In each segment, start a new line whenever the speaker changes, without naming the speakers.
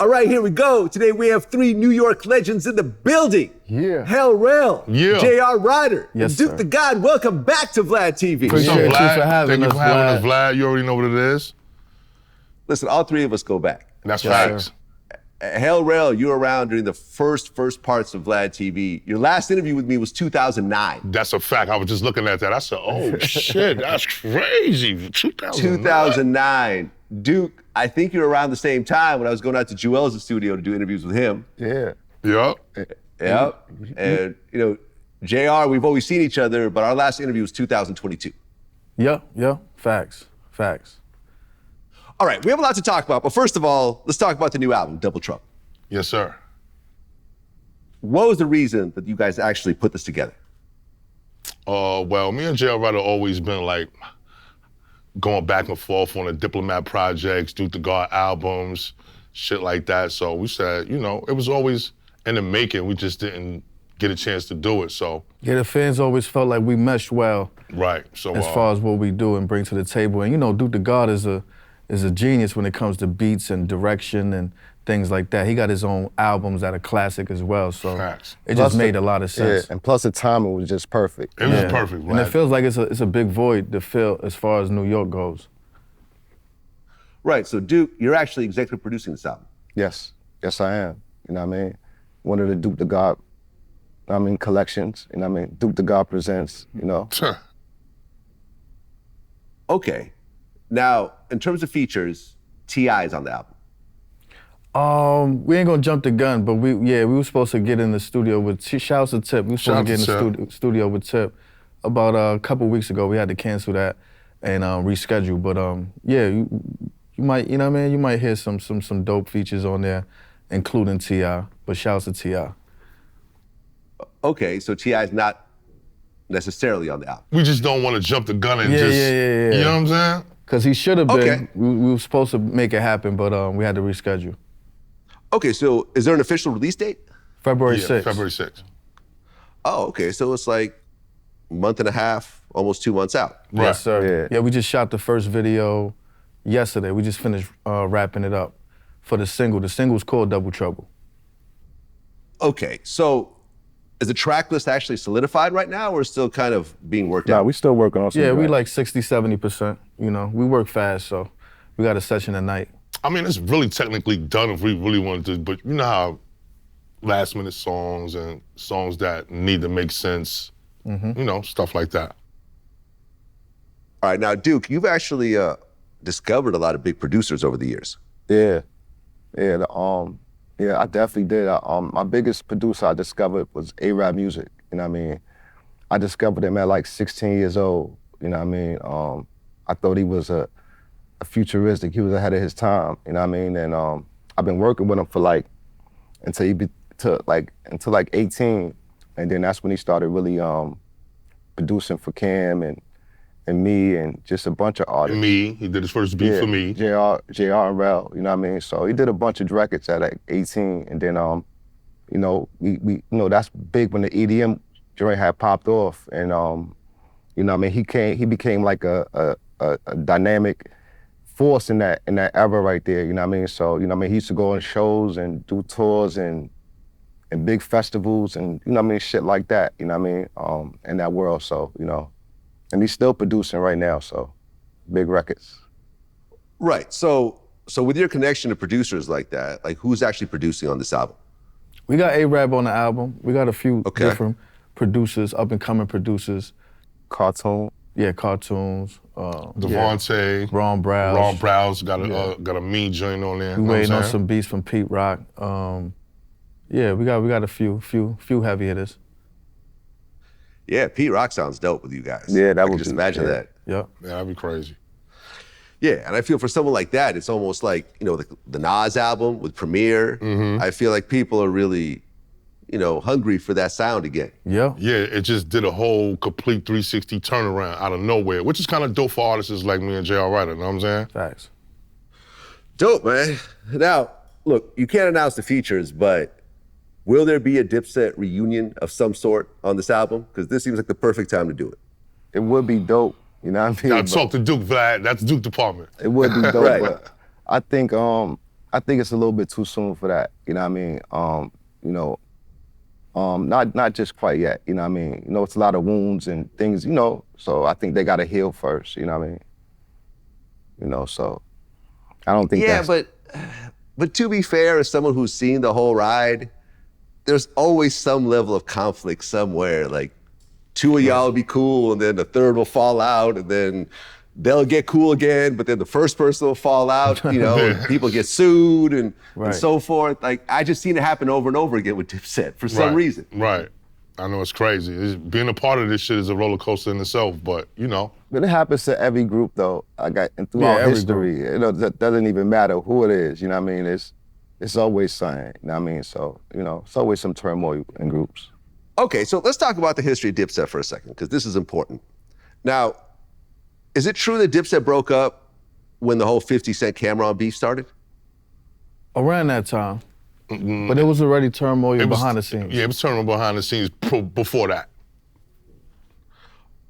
All right, here we go. Today we have 3 New York legends in the building.
Yeah.
Hell Rell,
Yeah.
J.R. Ryder,
Yes,
and DukeDaGod. Welcome back to VladTV.
What's up,
Appreciate you
Vlad?
for having
Thank you
us,
for having us,
Vlad.
Vlad. You already know what it is.
Listen, all 3 of us go back.
That's
Yes,
facts.
sir.
Hell Rell, you were around during the first parts of VladTV. Your last interview with me was 2009.
That's a fact. I was just looking at that. I said, oh, shit, that's crazy.
2009. Duke, I think you were around the same time when I was going out to Joel's studio to do interviews with him.
Yeah.
Yep.
Yep. And, you know, JR, we've always seen each other, but our last interview was 2022.
Yeah. Facts.
All right, we have a lot to talk about, but first of all, let's talk about the new album, Double Trouble.
Yes, sir.
What was the reason that you guys actually put this together?
Well, me and J.R. Ryder always been like going back and forth on the Diplomat projects, DukeDaGod albums, shit like that. So we said, you know, it was always in the making. We just didn't get a chance to do it. So
Yeah, the fans always felt like we meshed well
right. So
as far as what we do and bring to the table. And you know, DukeDaGod is a genius when it comes to beats and direction and things like that. He got his own albums that are classic as well. So
Facts.
it just made a lot of sense.
Yeah, and plus the timing was just perfect.
It was perfect,
And it
Vlad.
feels like it's a big void to fill as far as New York goes.
Right, so Duke, you're actually executive producing this album.
Yes, I am. You know what I mean? One of the DukeDaGod, collections. You know what I mean? DukeDaGod presents. You know.
Sure.
Okay. Now, in terms of features, T.I. is on the album.
We ain't gonna jump the gun, but we were supposed to get in the studio with, shouts to Tip, we were supposed to get in the studio with Tip about a couple weeks ago. We had to cancel that and reschedule, but yeah, you might, you know what I mean, you might hear some dope features on there, including T.I., but shouts to T.I.
Okay, so T.I. is not necessarily on the album.
We just don't want to jump the gun and
Yeah,
just,
yeah.
you know what I'm saying?
Cause he should have been,
Okay.
we were supposed to make it happen, but we had to reschedule.
Okay, so is there an official release date?
February
Yeah,
6th.
February 6th.
Oh, okay, so it's like a month and a half, almost 2 months out.
Right.
Yes, sir.
Yeah.
Yeah, we just shot the first video yesterday. We just finished wrapping it up for the single. The single's called Double Trouble.
Okay, so is the track list actually solidified right now or still kind of being worked
Nah,
out?
we still working on some.
Yeah, we
tracks.
like 60, 70%. You know, we work fast, so we got a session at night.
I mean, it's really technically done if we really wanted to, but you know how last minute songs and songs that need to make sense, you know, stuff like that.
All right, now Duke, you've actually discovered a lot of big producers over the years.
Yeah, I definitely did. My biggest producer I discovered was A-Rap Music. You know what I mean? I discovered him at like 16 years old. You know what I mean? I thought he was a futuristic. He was ahead of his time. You know what I mean? And I've been working with him for like until 18, and then that's when he started really producing for Cam and me and just a bunch of artists.
Me, he did his first beat for me.
JR and Rell, you know what I mean? So he did a bunch of records at like 18, and then you know, we you know, that's big when the EDM joint had popped off, and you know what I mean, he became like a dynamic force in that era right there, you know what I mean? So, you know what I mean, he used to go on shows and do tours and big festivals and, you know what I mean, shit like that, you know what I mean, in that world, so, you know. And he's still producing right now, so big records.
Right, so with your connection to producers like that, like who's actually producing on this album?
We got A-Rap on the album. We got a few
Okay.
different producers, up and coming producers.
Cartoon.
Yeah, cartoons.
Devontae,
Ron Browse.
Ron Browse got a mean joint on there.
We
know what
waiting
I'm
on
saying?
some beats from Pete Rock. Yeah, we got a few heavy hitters.
Yeah, Pete Rock sounds dope with you guys.
Yeah, that
I can
would
just
be-
imagine
yeah.
that.
Yep.
Yeah, that'd be crazy.
Yeah, and I feel for someone like that, it's almost like, you know, the Nas album with Premier. I feel like people are really, you know, hungry for that sound again.
Yeah.
Yeah, it just did a whole complete 360 turnaround out of nowhere, which is kind of dope for artists like me and J.R. Ryder, you know what I'm saying?
Facts.
Dope, man. Now, look, you can't announce the features, but will there be a Dipset reunion of some sort on this album? Because this seems like the perfect time to do it.
It would be dope, you know what I mean?
Now
But
talk to Duke, Vlad. That's Duke department.
it would be dope,
Right.
but I think I think it's a little bit too soon for that. You know what I mean? You know, not just quite yet. You know what I mean? You know, it's a lot of wounds and things. You know, so I think they got to heal first. You know what I mean? You know, so I don't think.
Yeah, but to be fair, as someone who's seen the whole ride, there's always some level of conflict somewhere. Like, two of y'all will be cool, and then the third will fall out, and then they'll get cool again, but then the first person will fall out, you know, and people get sued and so forth. Like, I just seen it happen over and over again with Dipset for some reason.
Right. I know it's crazy. Being a part of this shit is a roller coaster in itself, but you know.
But it happens to every group though. And throughout history, you know, that doesn't even matter who it is, you know what I mean? It's always something, you know what I mean? So, you know, it's always some turmoil in groups.
Okay, so let's talk about the history of Dipset for a second, because this is important. Now, is it true that Dipset broke up when the whole 50 Cent Cameron beef started?
Around that time. But it was already turmoil behind the scenes.
Yeah, it was turmoil behind the scenes before that.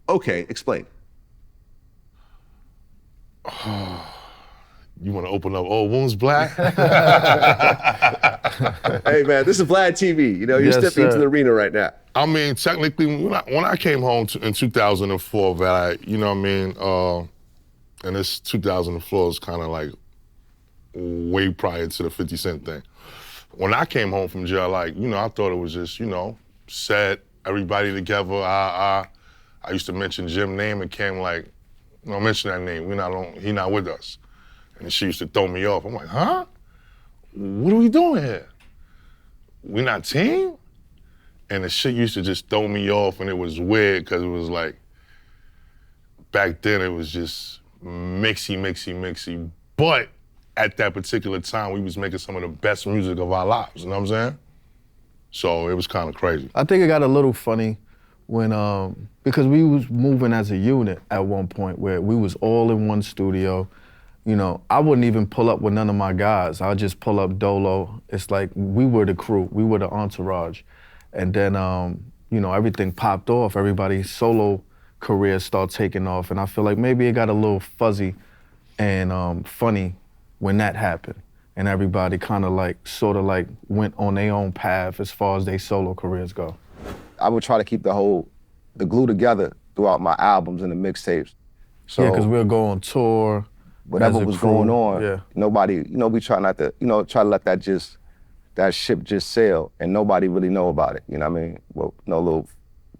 Okay, explain.
You want to open up old wounds, Black?
Hey man, this is VladTV. You know, you're stepping into the arena right now.
I mean, technically, when I came home in 2004, you know what I mean? And this 2004 is kind of like way prior to the 50 Cent thing. When I came home from jail, like, you know, I thought it was just, you know, set everybody together. I used to mention Jim's name and Cam like, don't mention that name. He not with us. And she used to throw me off. I'm like, huh? What are we doing here? We not team? And the shit used to just throw me off, and it was weird because it was like, back then it was just mixy. But at that particular time, we was making some of the best music of our lives, you know what I'm saying? So it was kind of crazy.
I think it got a little funny when, because we was moving as a unit at one point where we was all in one studio. You know, I wouldn't even pull up with none of my guys. I'll just pull up Dolo. It's like we were the crew, we were the entourage. And then, you know, everything popped off. Everybody's solo career started taking off. And I feel like maybe it got a little fuzzy and funny when that happened. And everybody kind of like, sort of like went on their own path as far as their solo careers go.
I would try to keep the glue together throughout my albums and the mixtapes. So
yeah, because we'll go on tour.
Whatever was going on, nobody, you know, we try not to, you know, try to let that ship just sail and nobody really know about it, you know what I mean? Well, no little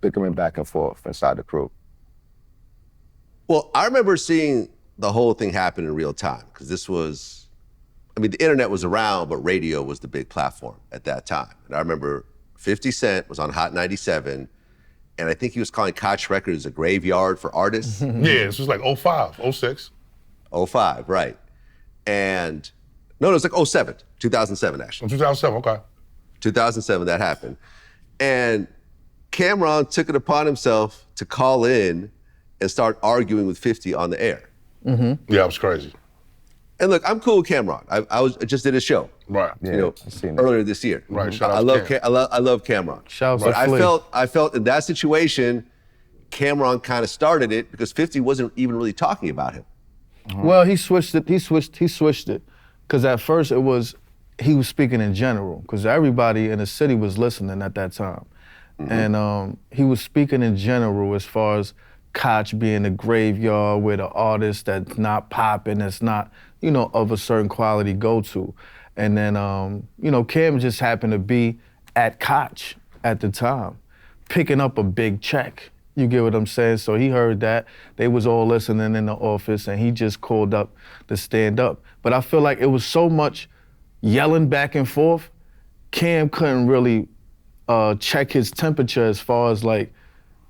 bickering back and forth inside the crew.
Well, I remember seeing the whole thing happen in real time, because this was, I mean, the internet was around, but radio was the big platform at that time. And I remember 50 Cent was on Hot 97, and I think he was calling Koch Records a graveyard for artists.
Yeah, this was like 05, 06.
05, right. And, no, it was like 07, 2007 actually.
2007, okay.
2007, that happened. And Cameron took it upon himself to call in and start arguing with 50 on the air.
Mm-hmm. Yeah, it was crazy.
And look, I'm cool with Cameron. I just did a show,
right?
You know, earlier this year.
Right. Shout
I love Cameron.
Shout out
but I felt in that situation, Cameron kind of started it because 50 wasn't even really talking about him.
Well, he switched it. He switched it, because at first he was speaking in general, because everybody in the city was listening at that time, and he was speaking in general as far as Koch being a graveyard where the artist that's not popping, that's not, you know, of a certain quality go to, and then you know, Cam just happened to be at Koch at the time, picking up a big check. You get what I'm saying? So he heard that. They was all listening in the office, and he just called up to stand up. But I feel like it was so much yelling back and forth, Cam couldn't really check his temperature as far as like,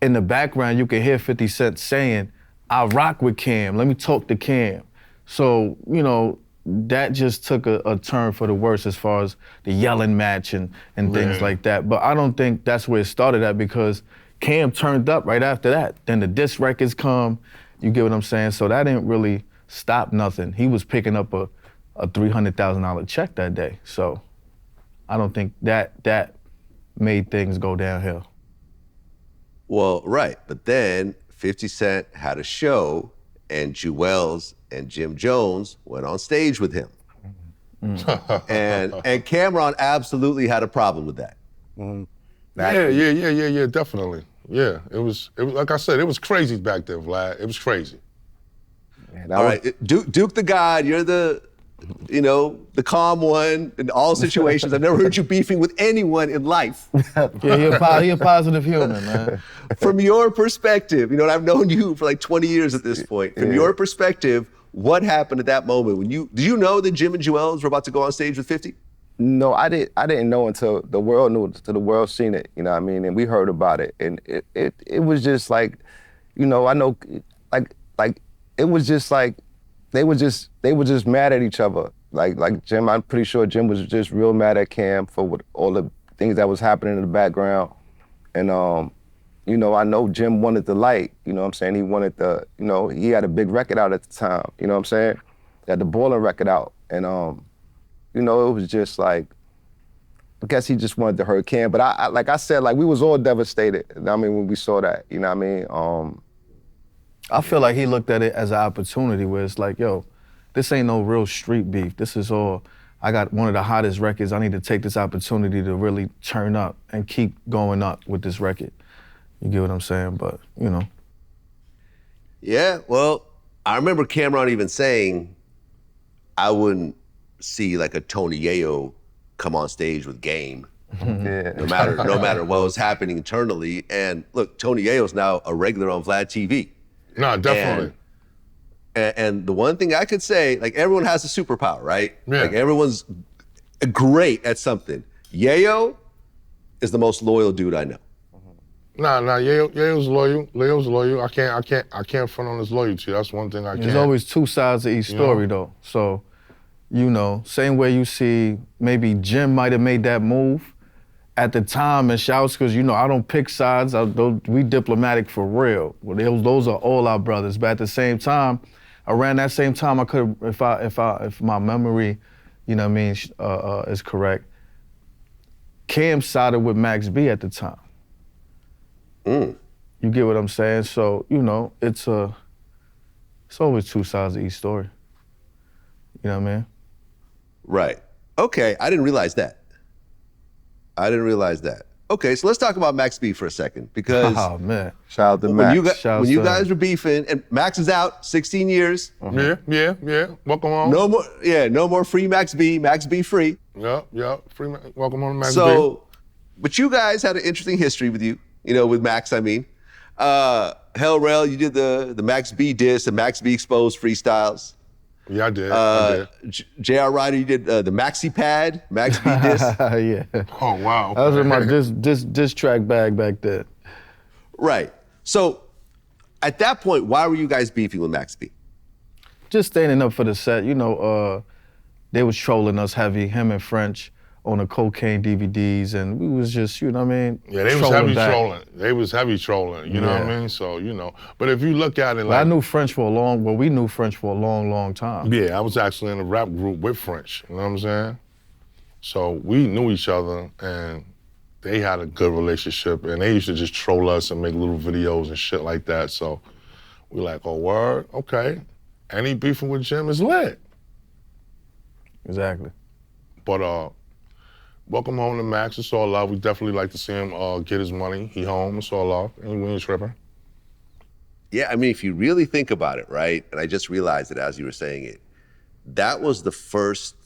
in the background, you could hear 50 Cent saying, I rock with Cam, let me talk to Cam. So, you know, that just took a turn for the worse as far as the yelling match and things like that. But I don't think that's where it started at, because Cam turned up right after that. Then the diss records come, you get what I'm saying? So that didn't really stop nothing. He was picking up a $300,000 check that day. So I don't think that made things go downhill.
Well, right, but then 50 Cent had a show, and Jewels and Jim Jones went on stage with him. And Cameron absolutely had a problem with that.
Yeah, definitely. Yeah, it was like I said, it was crazy back then, Vlad. It was crazy.
All right, DukeDaGod, you're the calm one in all situations. I've never heard you beefing with anyone in life.
Yeah, he a positive human, man.
From your perspective, and I've known you for like 20 years at this point. From your perspective, what happened at that moment when did you know that Jim and Joel's were about to go on stage with 50?
No, I didn't know until the world knew, until the world seen it, you know what I mean? And we heard about it. And it was just like, I know, like it was just like, they were just mad at each other. Like Jim, I'm pretty sure Jim was just real mad at Cam for all the things that was happening in the background. And I know Jim wanted the light, you know what I'm saying? He wanted he had a big record out at the time, you know what I'm saying? He had the Ballin' record out. And it was just like, I guess he just wanted to hurt Cam. But I like I said, like we was all devastated. I mean, when we saw that, you know what I mean?
I feel like he looked at it as an opportunity where it's like, yo, this ain't no real street beef. This is all, I got one of the hottest records. I need to take this opportunity to really turn up and keep going up with this record. You get what I'm saying? But,
Yeah, well, I remember Cameron even saying, I wouldn't see like a Tony Yayo come on stage with Game. No matter what was happening internally. And look, Tony Yayo's now a regular on VladTV.
No, definitely.
And the one thing I could say, like everyone has a superpower, right?
Yeah.
Like everyone's great at something. Yayo is the most loyal dude I know.
Nah, Yayo's loyal. Leo's loyal. I can't front on his loyalty. That's one thing I can't.
There's always two sides of each story though. So, same way you see maybe Jim might have made that move at the time and shouts, because I don't pick sides. We diplomatic for real. Well, those are all our brothers. But at the same time, around that same time, I could have, if my memory, is correct, Cam sided with Max B at the time. You get what I'm saying? So, it's always two sides of each story. You know what I mean?
Right. Okay, I didn't realize that. Okay, so let's talk about Max B for a second, because
oh man,
shout out to Max.
When you guys were beefing, and Max is out, 16 years.
Yeah. Welcome home.
No more free Max B. Max B free.
Yeah. Free. Welcome home, Max B.
So, but you guys had an interesting history with you. With Max, I mean. Hell Rell, you did the Max B diss, the Max B exposed freestyles.
Yeah, I did.
J.R. Ryder, you did the Maxi Pad, Max B diss.
Yeah.
Oh, wow.
That was in my diss track bag back then.
Right. So, at that point, why were you guys beefing with Max B?
Just standing up for the set. They was trolling us heavy, him and French, on the cocaine DVDs, and we was just,
Yeah, they was heavy trolling. They was heavy trolling, you know what I mean? So, but if you look at it like...
I knew French for we knew French for a long, long time.
Yeah, I was actually in a rap group with French, you know what I'm saying? So we knew each other, and they had a good relationship, and they used to just troll us and make little videos and shit like that. So we like, oh, word, okay. Any beefing with Jim is lit.
Exactly.
But, welcome home to Max. It's all love. We definitely like to see him get his money. He home. It's all love. And we ain't tripping.
Yeah, I mean, if you really think about it, right? And I just realized it as you were saying it. That was the first,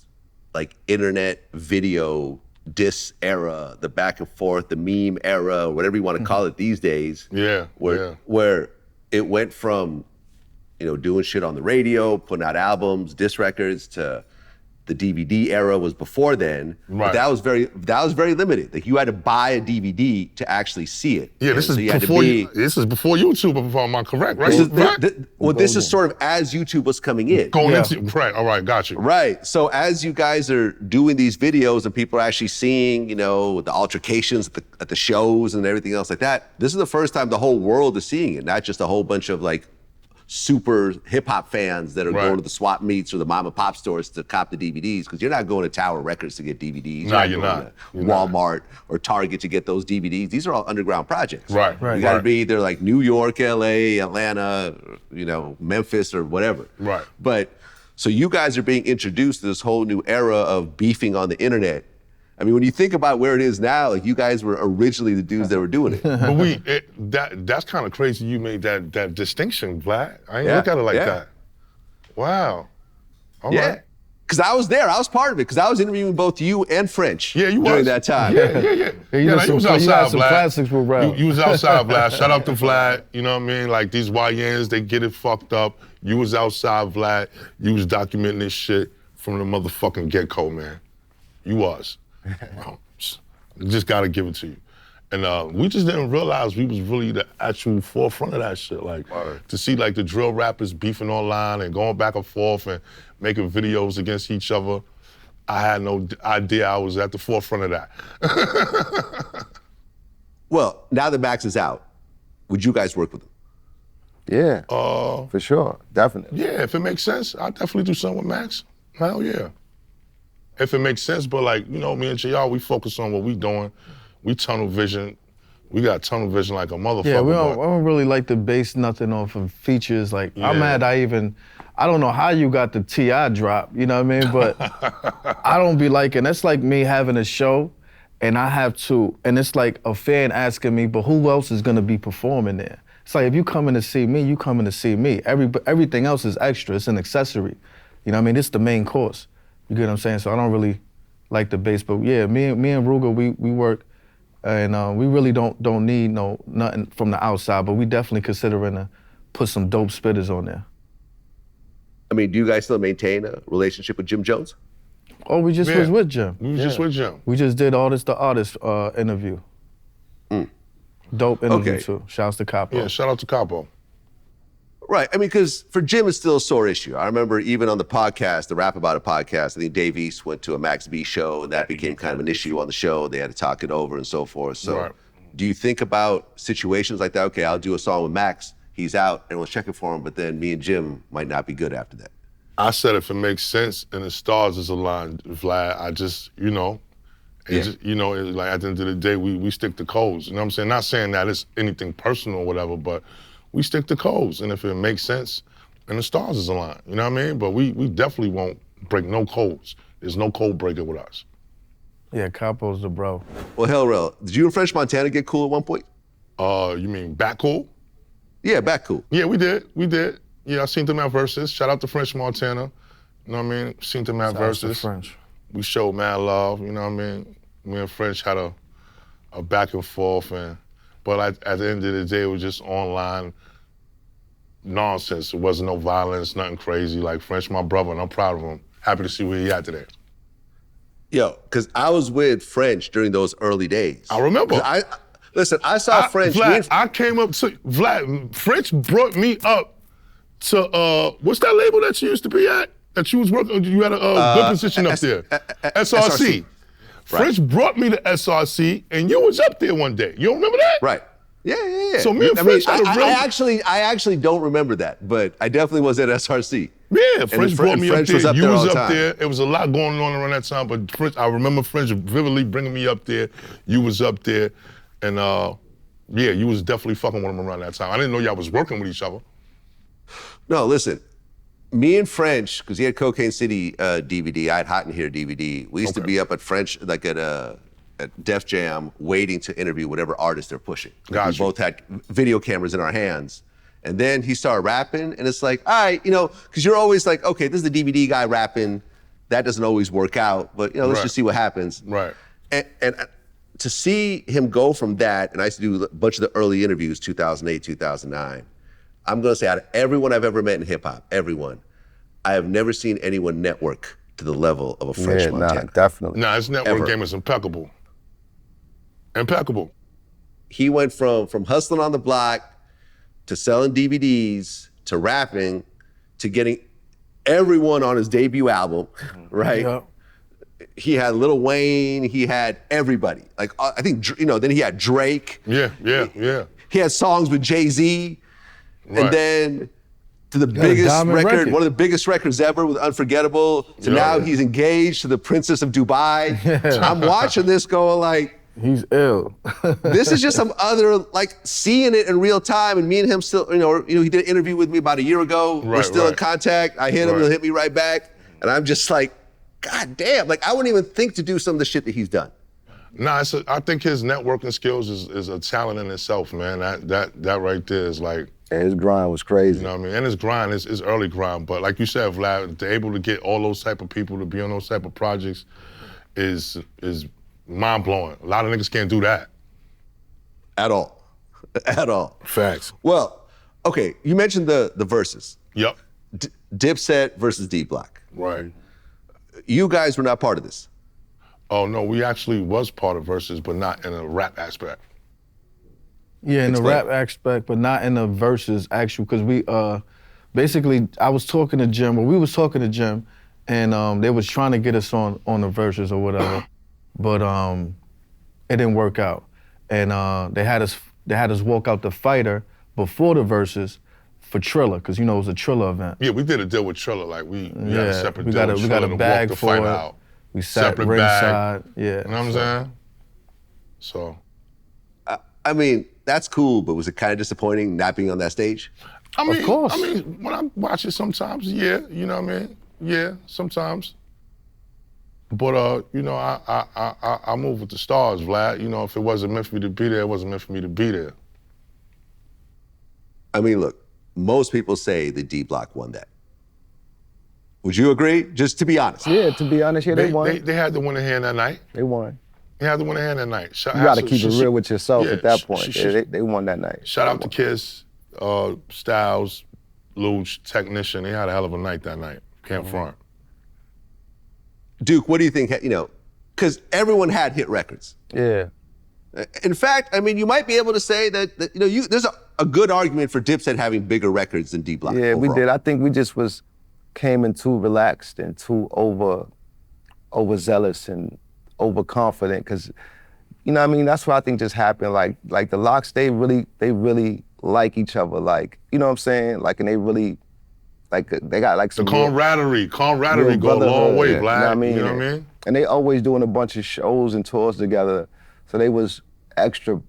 internet video diss era, the back and forth, the meme era, whatever you want to call it these days.
Yeah.
Where it went from, doing shit on the radio, putting out albums, diss records, to the DVD era was before then,
right.
But that was very limited. Like you had to buy a DVD to actually see it.
Yeah, this is before YouTube, if I'm correct, right?
This is sort of as YouTube was coming in.
Right, all right, got you.
Right, so as you guys are doing these videos and people are actually seeing, the altercations at the shows and everything else like that, this is the first time the whole world is seeing it, not just a whole bunch of super hip hop fans that are going to the swap meets or the mom and pop stores to cop the DVDs, because you're not going to Tower Records to get DVDs.
You're not.
Walmart or Target to get those DVDs. These are all underground projects.
Right.
You got to be either New York, LA, Atlanta, Memphis or whatever.
Right.
But So you guys are being introduced to this whole new era of beefing on the internet. I mean, when you think about where it is now, like you guys were originally the dudes that were doing it.
But that's kind of crazy you made that distinction, Vlad. I ain't look at it like that. Wow. All right.
Because I was there, I was part of it, because I was interviewing both you and French during that time.
Yeah,
you was outside, Vlad. Classics with Rell.
You was outside, Vlad. Shout out to Vlad, you know what I mean? Like these YNs, they get it fucked up. You was outside, Vlad. You was documenting this shit from the motherfucking get-go, man. You was. Just gotta give it to you. And we just didn't realize we was really the actual forefront of that shit. Like, to see like the drill rappers beefing online and going back and forth and making videos against each other, I had no idea I was at the forefront of that.
Well, now that Max is out, would you guys work with him?
Yeah, for sure, definitely.
Yeah, if it makes sense, I'll definitely do something with Max. Hell yeah. If it makes sense, but like, you know, me and JR, we focus on what we doing. We tunnel vision. We got tunnel vision like a motherfucker.
Yeah, I don't really like to base nothing off of features. Like, I'm mad I don't know how you got the T.I. drop, you know what I mean? But I don't be liking, that's like me having a show and I have to, and it's like a fan asking me, but who else is gonna be performing there? It's like, if you coming to see me, you coming to see me. Everything else is extra, it's an accessory. You know what I mean? It's the main course. You get what I'm saying? So I don't really like the base, but yeah, me and Ruger, we work, and we really don't need nothing from the outside, but we definitely considering to put some dope spitters on there.
I mean, do you guys still maintain a relationship with Jim Jones?
Oh, we just was with Jim.
We was just with Jim.
We just did Artist to Artist interview. Dope interview too. Shouts to Capo.
Yeah, shout out to Capo.
Right, I mean, because for Jim, it's still a sore issue. I remember even on the podcast, the Rap About It podcast, I think Dave East went to a Max B show, and that became kind of an issue on the show. They had to talk it over and so forth. So do you think about situations like that? Okay, I'll do a song with Max, he's out, everyone's checking for him, but then me and Jim might not be good after that.
I said if it makes sense and the stars is aligned, Vlad, I just, you know, just, you know, like at the end of the day, we stick to codes. You know what I'm saying? Not saying that it's anything personal or whatever, but we stick to codes, and if it makes sense, and the stars is aligned, you know what I mean? But we definitely won't break no codes. There's no code breaker with us.
Yeah, Capo's the bro.
Well, Hell Rell, did you and French Montana get cool at one point?
You mean back cool?
Yeah, back cool.
Yeah, we did. Yeah, I seen them at Verzuz. Shout out to French Montana. You know what I mean? Seen them at Verzuz.
French.
We showed mad love, you know what I mean? Me and French had a back and forth, but at the end of the day, it was just online nonsense. It wasn't no violence, nothing crazy. Like French, my brother, and I'm proud of him. Happy to see where he at today.
Yo, because I was with French during those early days.
I remember.
Listen, I saw French.
Vlad, I came up to, Vlad, French brought me up to, what's that label that you used to be at? That you was working, you had a good position up there. SRC. French brought me to SRC, and you was up there one day. You don't remember that?
Right. Yeah.
So me and French had a real...
I actually don't remember that, but I definitely was at SRC.
Yeah, French brought me up there. You was up there. It was a lot going on around that time, but French, I remember French vividly bringing me up there. You was up there, and yeah, you was definitely fucking with him around that time. I didn't know y'all was working with each other.
No, listen. Me and French, because he had Cocaine City DVD, I had Hot in Here DVD. We used to be up at French, like at Def Jam, waiting to interview whatever artist they're pushing. We both had video cameras in our hands. And then he started rapping, and it's like, all right, you know, because you're always like, okay, this is the DVD guy rapping. That doesn't always work out, but you know, let's just see what happens.
Right.
And to see him go from that, and I used to do a bunch of the early interviews, 2008, 2009. I'm gonna say out of everyone I've ever met in hip hop, everyone, I have never seen anyone network to the level of a French Montana.
Nah, definitely.
Nah, his network game is impeccable. Impeccable.
He went from hustling on the block to selling DVDs to rapping to getting everyone on his debut album, right?
Yeah.
He had Lil Wayne, he had everybody. Like, I think, you know, then he had Drake.
Yeah.
He had songs with Jay-Z.
Right.
And then to the biggest record, one of the biggest records ever with Unforgettable, to now he's engaged to the Princess of Dubai. I'm watching this going like,
He's ill.
This is just some other, like, seeing it in real time, and me and him still, he did an interview with me about a year ago. We're still in contact. I hit him, he'll hit me right back. And I'm just like, God damn, like, I wouldn't even think to do some of the shit that he's done.
Nah, I think his networking skills is a talent in itself, man. That right there is like.
Yeah, his grind was crazy.
You know what I mean? And his grind is early grind, but like you said, Vlad, to able to get all those type of people to be on those type of projects is mind-blowing. A lot of niggas can't do that.
At all. At all.
Facts.
Well, okay, you mentioned the Verzuz.
Yep.
Dipset versus D-Block.
Right.
You guys were not part of this.
Oh, no, we actually was part of Verzuz, but not in a rap aspect.
Yeah, in the rap aspect, but not in the Verzuz actual, because we, basically, I was talking to Jim, or we was talking to Jim, and they was trying to get us on the Verzuz or whatever, but it didn't work out. And they had us walk out the Fighter before the Verzuz for Triller, because it was a Triller event.
Yeah, we did a deal with Triller, like we had a separate
we
deal
got
with
a
Triller
bag
to walk the
for
fight
it.
out.
We sat
Separate
ringside,
bag.
yeah.
You know what I'm saying? So.
I mean, that's cool, but was it kind of disappointing not being on that stage?
I mean,
of course.
I mean, when I watch it sometimes, yeah, you know what I mean? Yeah, sometimes. But, I move with the stars, Vlad. If it wasn't meant for me to be there, it wasn't meant for me to be there.
I mean, look, most people say the D-Block won that. Would you agree? Just to be honest.
Yeah, to be honest, yeah, they won.
They had to win a hand that night.
They won.
They had to win a hand that night.
You gotta keep it real with yourself at that point. They won that night.
Shout out to Kiss, Styles, Luge, Technician. They had a hell of a night that night. Can't front.
Duke, what do you think, because everyone had hit records.
Yeah.
In fact, I mean, you might be able to say that there's a good argument for Dipset having bigger records than D-Block.
Yeah,
overall.
we did. I think we just came in too relaxed and too overzealous and overconfident, because that's what I think just happened. Like the Locks, they really like each other, like, you know what I'm saying? Like, and they really, like, they got like some
camaraderie go a long way, Vlad. You know what I mean?
And they always doing a bunch of shows and tours together, so they was extra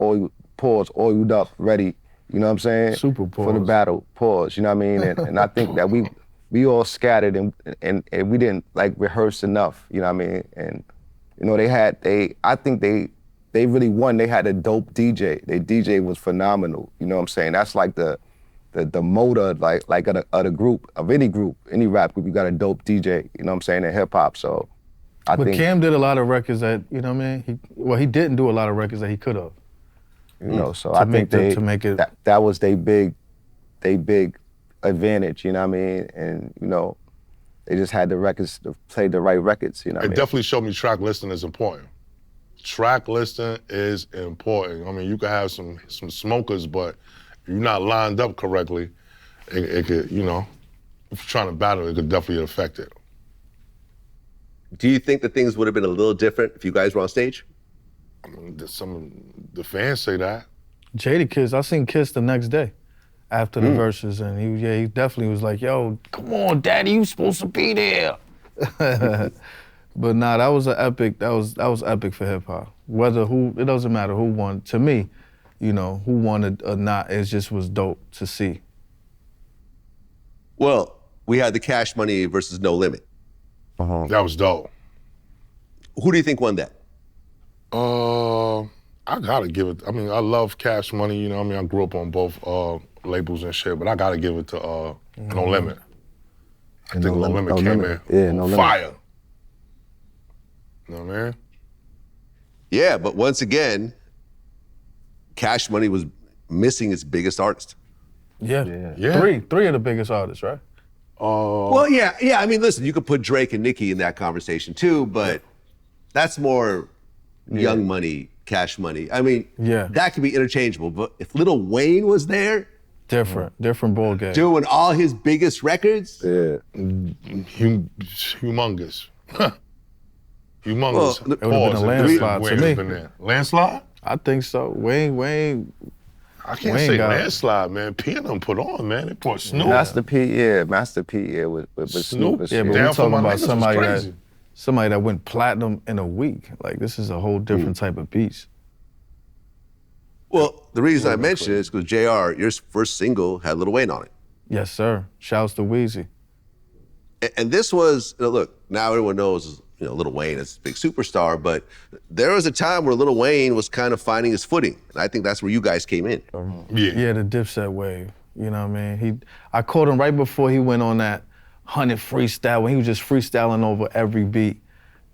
oiled up, ready. You know what I'm saying?
Super pause.
For the battle, pause. You know what I mean? And I think that we all scattered and we didn't like rehearse enough. You know what I mean? And I think they really won. They had a dope DJ. Their DJ was phenomenal. You know what I'm saying? That's like the motor like of the group, of any group, any rap group. You got a dope DJ. You know what I'm saying? In hip hop. So I think
Cam did a lot of records that, you know what I mean? He didn't do a lot of records that he could have.
So I think that was their big advantage, you know what I mean? And, they just had the records to play the right records, you know what I mean?
It definitely showed me track listing is important. Track listing is important. I mean, you could have some smokers, but if you're not lined up correctly, it could, if you're trying to battle, it could definitely affect it.
Do you think that things would have been a little different if you guys were on stage?
I mean, the fans say that.
Jadakiss, I seen Kiss the next day after the Verzuz, and he definitely was like, yo, come on, Daddy, you supposed to be there. But nah, that was epic for hip hop. It doesn't matter who won. To me, who won or not, it just was dope to see.
Well, we had the Cash Money versus No Limit.
That was dope.
Who do you think won that?
I gotta give it. I mean, I love Cash Money. You know what I mean? I grew up on both labels and shit, but I gotta give it to No Limit. I think No Limit came in fire. You know what I mean?
Yeah, but once again, Cash Money was missing its biggest artist.
Yeah. Three of the biggest artists, right?
Well, yeah. I mean, listen, you could put Drake and Nicki in that conversation too, but that's more Young Money, Cash Money. I mean, that could be interchangeable. But if Lil Wayne was there,
different ball game,
doing all his biggest records,
humongous.
Humongous. Well, it would have been a landslide to me.
Landslide?
I think so. Wayne.
I can't say landslide, man. P and them put on, man. They put Snoop.
Master P, with Snoop.
Yeah, but we're talking about somebody somebody that went platinum in a week. Like, this is a whole different type of beast.
Well, the reason I mention it is because JR, your first single had Lil Wayne on it.
Yes, sir. Shouts to Weezy.
And this was, look, now everyone knows, Lil Wayne is a big superstar, but there was a time where Lil Wayne was kind of finding his footing. And I think that's where you guys came in.
Yeah, the Dipset wave. You know what I mean? I caught him right before he went on that 100 freestyle, when he was just freestyling over every beat.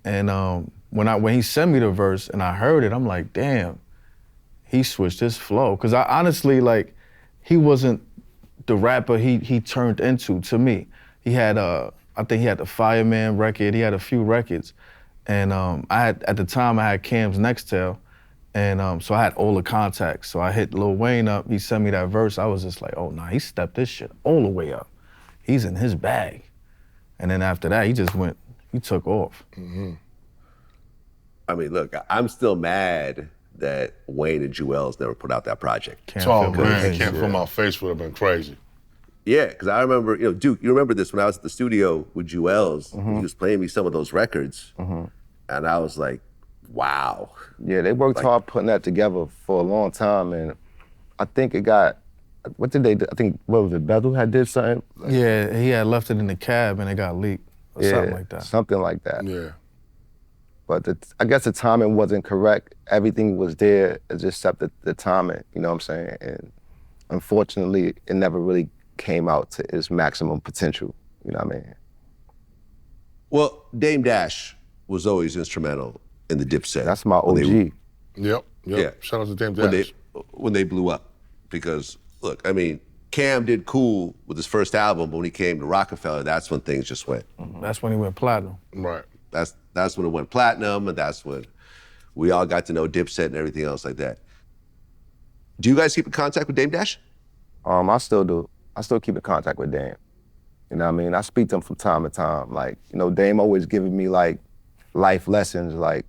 And when he sent me the verse and I heard it, I'm like, damn, he switched his flow. Cause I honestly, like, he wasn't the rapper he turned into to me. He had, I think he had the Fireman record, he had a few records. And at the time I had Cam's Nextel, and so I had all the contacts. So I hit Lil Wayne up, he sent me that verse. I was just like, oh nah, he stepped this shit all the way up. He's in his bag. And then after that, he took off.
Mm-hmm. I mean, look, I'm still mad that Wayne and Jewels never put out that project.
Can't feel my face would have been crazy.
Yeah, because I remember, Duke, you remember this when I was at the studio with Jewels, he was playing me some of those records, and I was like, wow.
Yeah, they worked hard putting that together for a long time, and I think it got, what did they do? I think, what was it, Bezel had did something?
Yeah, he had left it in the cab and it got leaked, or something like that.
Something like that.
Yeah.
But I guess the timing wasn't correct. Everything was there, except the timing, you know what I'm saying? And unfortunately, it never really came out to its maximum potential, you know what I mean?
Well, Dame Dash was always instrumental in the Dipset.
That's my OG.
Yep. Yeah. Shout out to Dame Dash.
When they blew up. Because, look, I mean, Cam did cool with his first album, but when he came to Roc-A-Fella, that's when things just went.
That's when he went platinum.
Right.
That's when it went platinum, and that's when we all got to know Dipset and everything else like that. Do you guys keep in contact with Dame Dash?
I still do. I still keep in contact with Dame. You know what I mean? I speak to him from time to time. Like, Dame always giving me like life lessons, like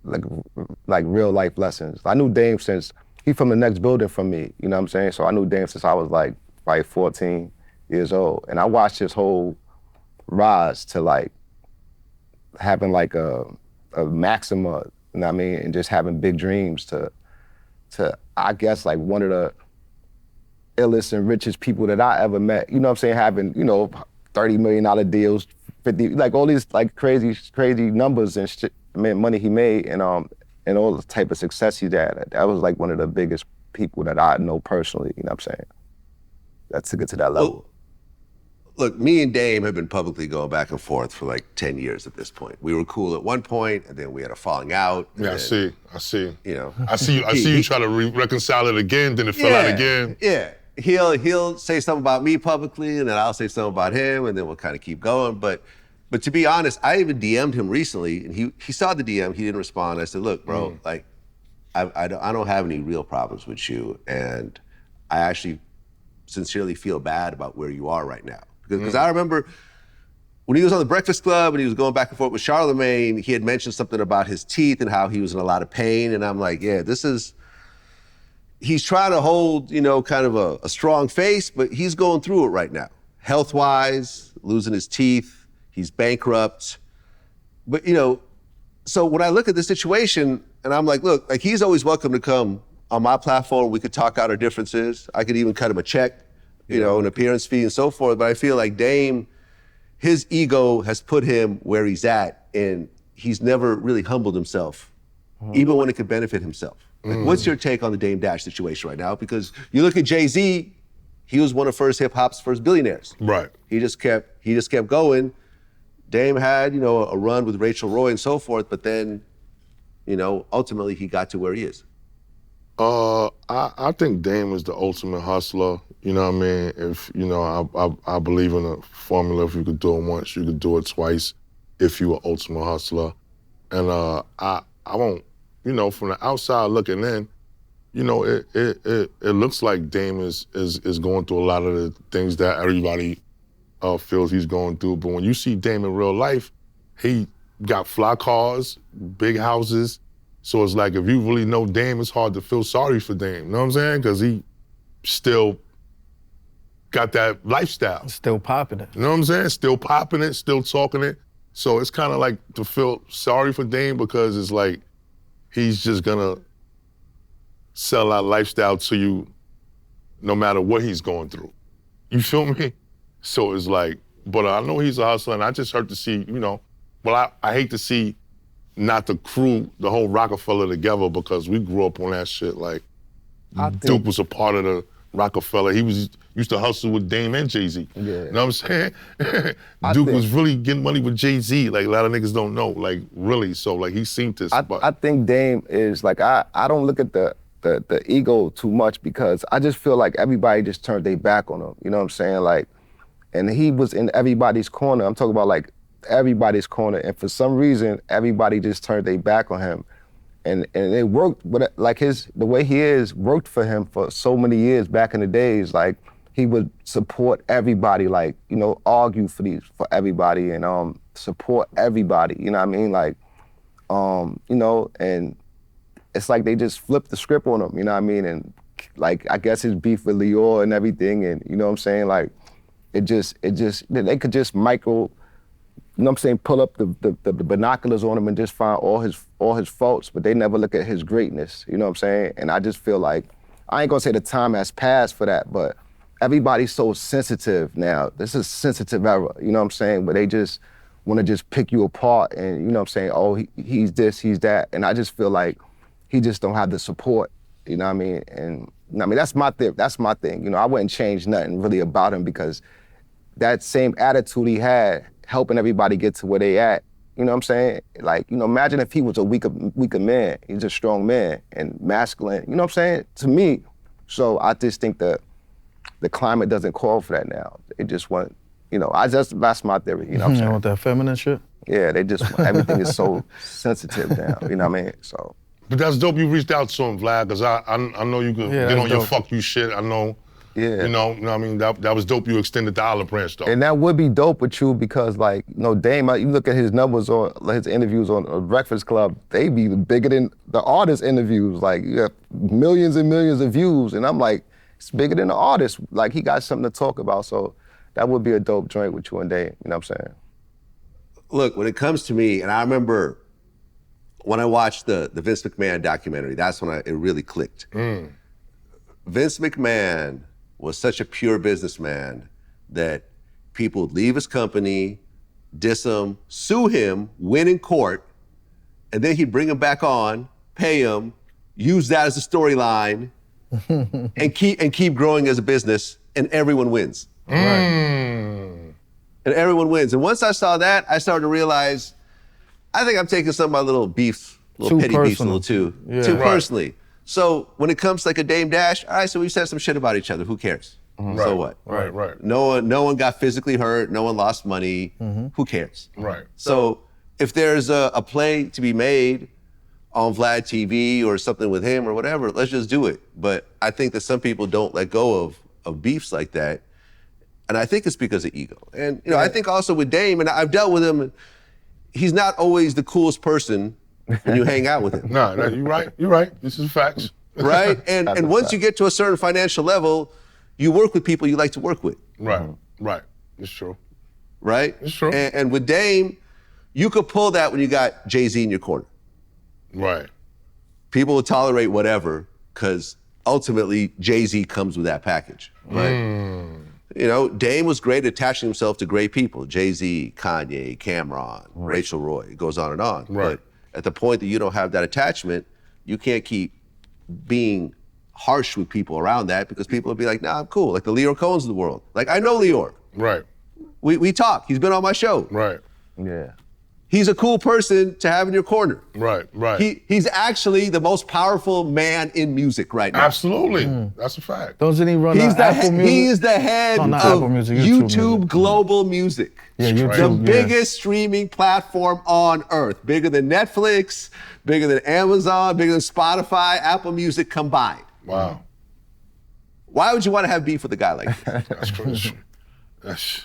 real life lessons. I knew Dame since he from the next building from me, you know what I'm saying? So I knew Dame since I was like probably 14 years old. And I watched his whole rise to like having like a maxima, you know what I mean? And just having big dreams to I guess like one of the illest and richest people that I ever met. You know what I'm saying? Having, $30 million deals, 50, like all these like crazy numbers and shit, money he made and all the type of success he had. That was like one of the biggest people that I know personally, you know what I'm saying? That took it to that level.
Well, look, me and Dame have been publicly going back and forth for like 10 years at this point. We were cool at one point, and then we had a falling out.
Yeah, I see. I see
He
you try to reconcile it again, then it fell out again.
Yeah. He'll say something about me publicly, and then I'll say something about him, and then we'll kind of keep going. But to be honest, I even DM'd him recently, and he saw the DM, he didn't respond. I said, look, bro, like, I don't have any real problems with you, and I actually sincerely feel bad about where you are right now. Because I remember when he was on the Breakfast Club and he was going back and forth with Charlemagne, he had mentioned something about his teeth and how he was in a lot of pain, and I'm like, yeah, he's trying to hold, kind of a strong face, but he's going through it right now. Health-wise, losing his teeth, he's bankrupt. But, so when I look at the situation and I'm like, look, like he's always welcome to come on my platform. We could talk out our differences. I could even cut him a check, an appearance fee and so forth. But I feel like Dame, his ego has put him where he's at, and he's never really humbled himself, even when it could benefit himself. Like, what's your take on the Dame Dash situation right now? Because you look at Jay-Z, he was one of hip hop's first billionaires.
Right.
He just kept going. Dame had, a run with Rachel Roy and so forth, but then, ultimately he got to where he is.
I think Dame is the ultimate hustler. You know what I mean? If, I believe in a formula. If you could do it once, you could do it twice if you were ultimate hustler. And I won't, from the outside looking in, it looks like Dame is going through a lot of the things that everybody feels he's going through. But when you see Dame in real life, he got fly cars, big houses. So it's like, if you really know Dame, it's hard to feel sorry for Dame. You know what I'm saying? Because he still got that lifestyle.
Still popping it.
You know what I'm saying? Still popping it, still talking it. So it's kind of like to feel sorry for Dame because it's like he's just gonna sell our lifestyle to you no matter what he's going through. You feel me? So it's like, but I know he's a hustler, and I just hurt to see, you know, well, I hate to see not the crew, the whole Roc-A-Fella together because we grew up on that shit. Like, Duke was a part of the Roc-A-Fella. He used to hustle with Dame and Jay-Z.
Yeah.
You know what I'm saying? Duke was really getting money with Jay-Z. Like, a lot of niggas don't know, like, really. So, like, he's seen this.
I think Dame is, like, I don't look at the ego too much because I just feel like everybody just turned their back on him. You know what I'm saying? Like, and he was in everybody's corner. I'm talking about, like, everybody's corner. And for some reason, everybody just turned their back on him. And it worked, but like the way he is worked for him for so many years back in the days. Like, he would support everybody, like, you know, argue for everybody and support everybody, you know what I mean? Like, you know, and it's like they just flipped the script on him, you know what I mean? And like, I guess his beef with Lior and everything, and you know what I'm saying? Like, they could just you know what I'm saying, pull up the binoculars on him and just find all his faults, but they never look at his greatness, you know what I'm saying? And I just feel like, I ain't gonna say the time has passed for that, but everybody's so sensitive now. This is a sensitive era, you know what I'm saying? Where they just wanna just pick you apart and, you know what I'm saying, oh, he's this, he's that. And I just feel like he just don't have the support, you know what I mean? And I mean, that's my thing. You know, I wouldn't change nothing really about him because that same attitude he had, helping everybody get to where they at, you know what I'm saying? Like, you know, imagine if he was a weaker man. He's a strong man and masculine, you know what I'm saying? To me, so I just think the climate doesn't call for that now. They just want, you know, that's my theory, you know what I'm saying?
You want that feminine shit?
Yeah, they just, everything is so sensitive now, you know what I mean? So.
But that's dope you reached out to him, Vlad, because I know you could get on your fuck you shit, I know.
Yeah.
You know what I mean? That was dope you extended the olive branch, though.
And that would be dope with you because, like, you know, Dame, you look at his numbers or his interviews on Breakfast Club, they be bigger than the artist interviews. Like, you have millions and millions of views, and I'm like, it's bigger than the artist. Like, he got something to talk about, so that would be a dope joint with you and Dame, you know what I'm saying?
Look, when it comes to me, and I remember when I watched the Vince McMahon documentary, that's when it really clicked. Vince McMahon was such a pure businessman that people would leave his company, diss him, sue him, win in court, and then he'd bring him back on, pay him, use that as a storyline, and keep growing as a business, and everyone wins.
Right.
And everyone wins. And once I saw that, I started to realize, I think I'm taking some of my little beefs, little petty beefs a little too personally. So when it comes to like a Dame Dash, all right, so we said some shit about each other, who cares? So what?
Right.
No one got physically hurt, no one lost money, who cares?
Right.
So if there's a play to be made on VladTV or something with him or whatever, let's just do it. But I think that some people don't let go of beefs like that. And I think it's because of ego. And you know, I think also with Dame, and I've dealt with him, he's not always the coolest person when you hang out with him.
No, you're right. This is facts.
Right? And once you get to a certain financial level, you work with people you like to work with.
Right. It's true.
Right?
It's true.
And with Dame, you could pull that when you got Jay-Z in your corner.
Right.
People will tolerate whatever, because ultimately Jay-Z comes with that package. Right? You know, Dame was great at attaching himself to great people. Jay-Z, Kanye, Cameron, Rachel Roy, it goes on and on.
Right.
But at the point that you don't have that attachment, you can't keep being harsh with people around that, because people will be like, nah, I'm cool. Like the Lior Cohens of the world. Like, I know Lior.
Right.
We talk. He's been on my show.
Right.
Yeah.
He's a cool person to have in your corner.
Right.
He's actually the most powerful man in music right now.
Absolutely. That's a fact.
Doesn't he run Apple Music?
He is the head of
Apple Music,
YouTube Global Music.
Yeah, YouTube.
The biggest streaming platform on earth. Bigger than Netflix, bigger than Amazon, bigger than Spotify, Apple Music combined.
Wow.
Why would you want to have beef with a guy like that?
That's crazy.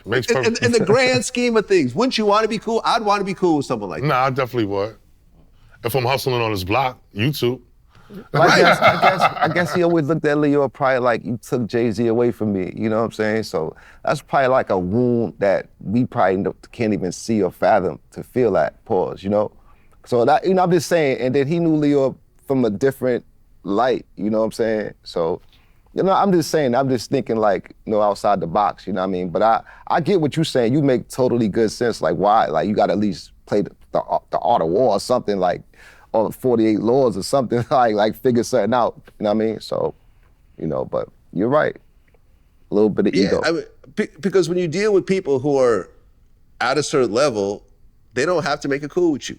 Makes perfect.
In the grand scheme of things, wouldn't you want to be cool? I'd want to be cool with someone like that.
Nah, I definitely would. If I'm hustling on this block, YouTube,
I guess he always looked at Leo probably like, you took Jay-Z away from me, you know what I'm saying? So that's probably like a wound that we probably can't even see or fathom to feel that, pause, you know? So that, you know, I'm just saying, and then he knew Leo from a different light, you know what I'm saying? So, you know, I'm just saying, I'm just thinking like, you know, outside the box, you know what I mean? But I get what you're saying. You make totally good sense. Like, why? Like, you gotta at least play the Art of War or something, like, or 48 Laws or something, like figure something out, you know what I mean? So, you know, but you're right. A little bit of ego.
I mean, because when you deal with people who are at a certain level, they don't have to make it cool with you.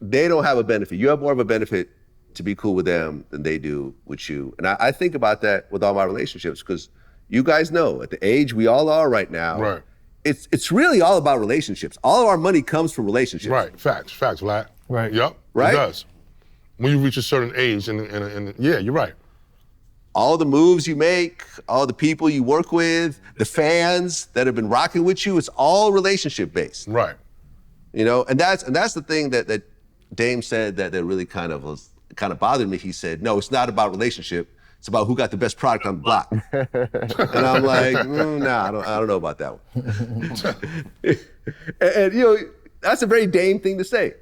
They don't have a benefit. You have more of a benefit to be cool with them than they do with you. And I think about that with all my relationships, because you guys know, at the age we all are right now,
right.
It's really all about relationships. All of our money comes from relationships.
Right, facts, Vlad.
Right.
Yep,
right?
It does. When you reach a certain age, and yeah, you're right.
All the moves you make, all the people you work with, the fans that have been rocking with you, it's all relationship based.
Right.
You know, and that's the thing that Dame said that really kind of bothered me. He said, no, it's not about relationship. It's about who got the best product on the block. And I'm like, nah, I don't know about that one. and you know, that's a very Dame thing to say.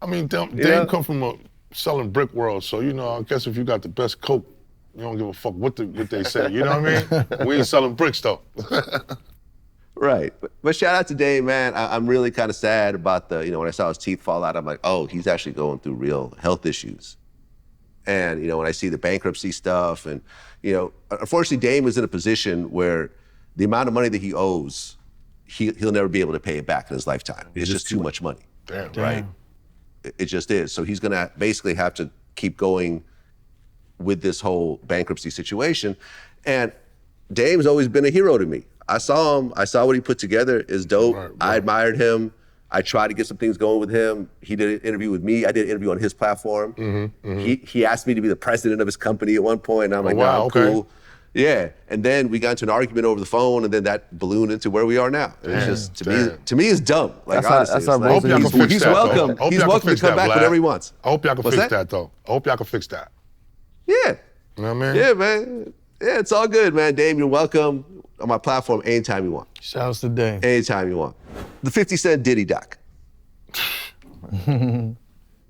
I mean, Dame come from a selling brick world, so you know, I guess if you got the best coke, you don't give a fuck what they say. You know what I mean? We ain't selling bricks though.
Right, but shout out to Dame, man. I'm really kind of sad about when I saw his teeth fall out, I'm like, oh, he's actually going through real health issues. And, you know, when I see the bankruptcy stuff and, you know, unfortunately Dame is in a position where the amount of money that he owes, he'll never be able to pay it back in his lifetime. It's just too much money.
Damn.
Right? It just is. So he's gonna basically have to keep going with this whole bankruptcy situation. And Dame's always been a hero to me. I saw him, I saw what he put together, it's dope. Right. I admired him. I tried to get some things going with him. He did an interview with me. I did an interview on his platform. He asked me to be the president of his company at one point, and I'm like, wow, cool. Yeah, and then we got into an argument over the phone, and then that ballooned into where we are now. And it's just, to me, it's dumb. Like, honestly, he's welcome. He's welcome to come back whenever he wants.
I hope y'all can fix that, though. I hope y'all can fix that.
Yeah.
You know what I mean?
Yeah, man. Yeah, it's all good, man. Dame, you're welcome on my platform anytime you want.
Shouts to Dame.
Anytime you want. The 50 Cent Diddy doc.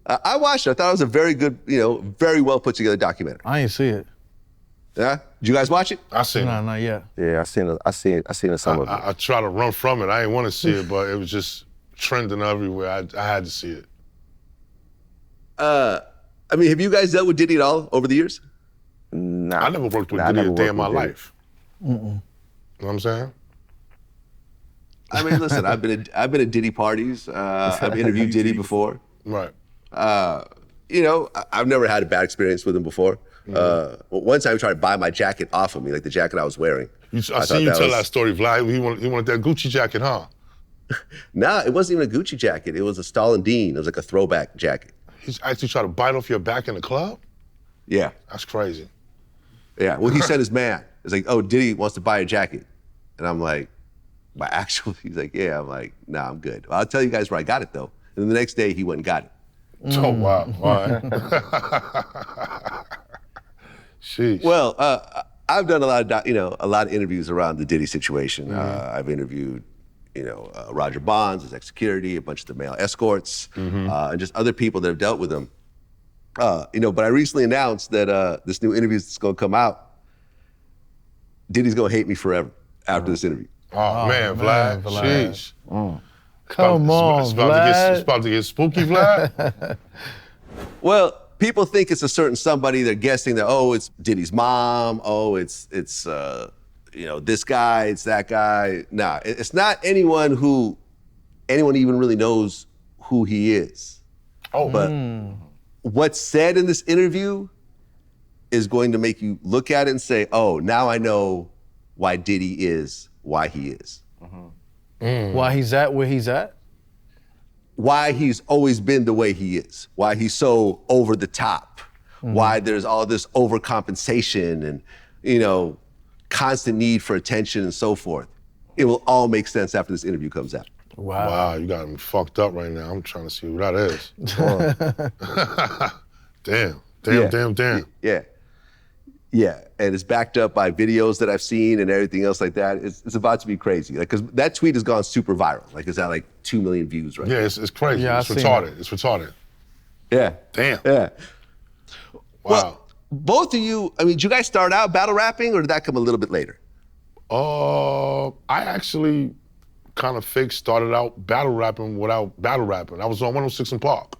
I watched it. I thought it was a very good, very well put together documentary.
I ain't see it.
Yeah? Did you guys watch it?
I seen it.
No, not yet.
Yeah, I seen it some of it.
I try to run from it. I didn't want to see it, but it was just trending everywhere. I had to see it.
I mean, have you guys dealt with Diddy at all over the years?
Nah.
I never worked with Diddy a day in my life. You know what I'm saying?
I mean, listen, I've been at Diddy parties. I've interviewed Diddy before.
Right.
I've never had a bad experience with him before. One time he tried to buy my jacket off of me, like the jacket I was wearing.
I seen you tell that story, Vlad. He wanted that Gucci jacket, huh?
Nah, it wasn't even a Gucci jacket. It was a Stalin Dean. It was like a throwback jacket.
He's actually trying to bite off your back in the club?
Yeah.
That's crazy.
Yeah, well, he sent his man. It's like, oh, Diddy wants to buy a jacket. And I'm like, my actual, he's like, yeah. I'm like, nah, I'm good. Well, I'll tell you guys where I got it, though. And then the next day, he went and got it.
Oh, wow. All right. Sheesh.
Well, I've done a lot of interviews around the Diddy situation. I've interviewed, Roger Bonds, his ex-security, a bunch of the male escorts, and just other people that have dealt with him. But I recently announced that this new interview that's going to come out, Diddy's going to hate me forever after this interview.
Oh, man, Vlad. Sheesh.
Come on, Vlad.
It's about to get spooky, Vlad.
Well, people think it's a certain somebody. They're guessing that, oh, it's Diddy's mom. Oh, it's this guy, it's that guy. Nah, it's not anyone even really knows who he is.
Oh.
But what's said in this interview is going to make you look at it and say, oh, now I know why Diddy is why he is.
Why he's at where he's at?
Why he's always been the way he is. Why he's so over the top. Why there's all this overcompensation and, constant need for attention and so forth. It will all make sense after this interview comes out.
Wow, you got me fucked up right now. I'm trying to see who that is. Damn. Damn.
Yeah, and it's backed up by videos that I've seen and everything else like that. It's about to be crazy. Like, cause that tweet has gone super viral. Like, it's at like 2 million views right now.
Yeah, it's crazy.
Yeah,
it's retarded. It's retarded.
Yeah.
Damn.
Yeah.
Wow.
Well, both of you, I mean, did you guys start out battle rapping or did that come a little bit later?
I actually kind of started out battle rapping without battle rapping. I was on 106 in Park.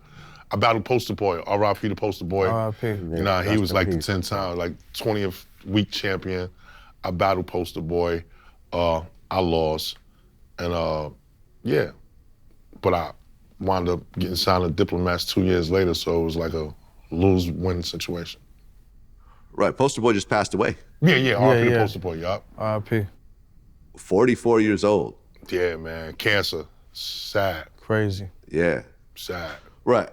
I battled Poster Boy, R.I.P. the Poster Boy.
R.I.P.
You know, he was like the 10 times, like 20th week champion. I battled Poster Boy. I lost. And yeah. But I wound up getting signed to Diplomats 2 years later, so it was like a lose-win situation.
Right, Poster Boy just passed away.
Yeah, R.I.P. the Poster Boy, yup.
R.I.P.
44 years old.
Yeah, man, cancer, sad.
Crazy.
Yeah.
Sad.
Right.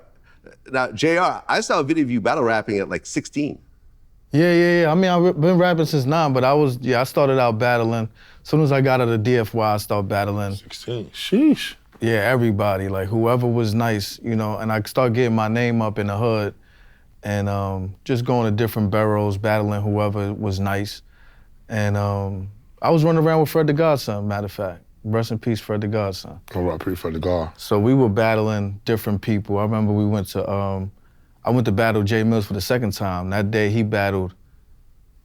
Now, JR, I saw a video of you battle rapping at like 16.
Yeah. I mean, I've been rapping since 9, but I started out battling. As soon as I got out of DFY, I started battling.
16, sheesh.
Yeah, everybody, like whoever was nice, you know, and I started getting my name up in the hood and just going to different boroughs, battling whoever was nice. And I was running around with Fred the Godson, matter of fact. Rest in peace, Fred the Godson.
R.I.P. Fred the God.
So we were battling different people. I remember we went to, I went to battle Jay Mills for the second time. That day he battled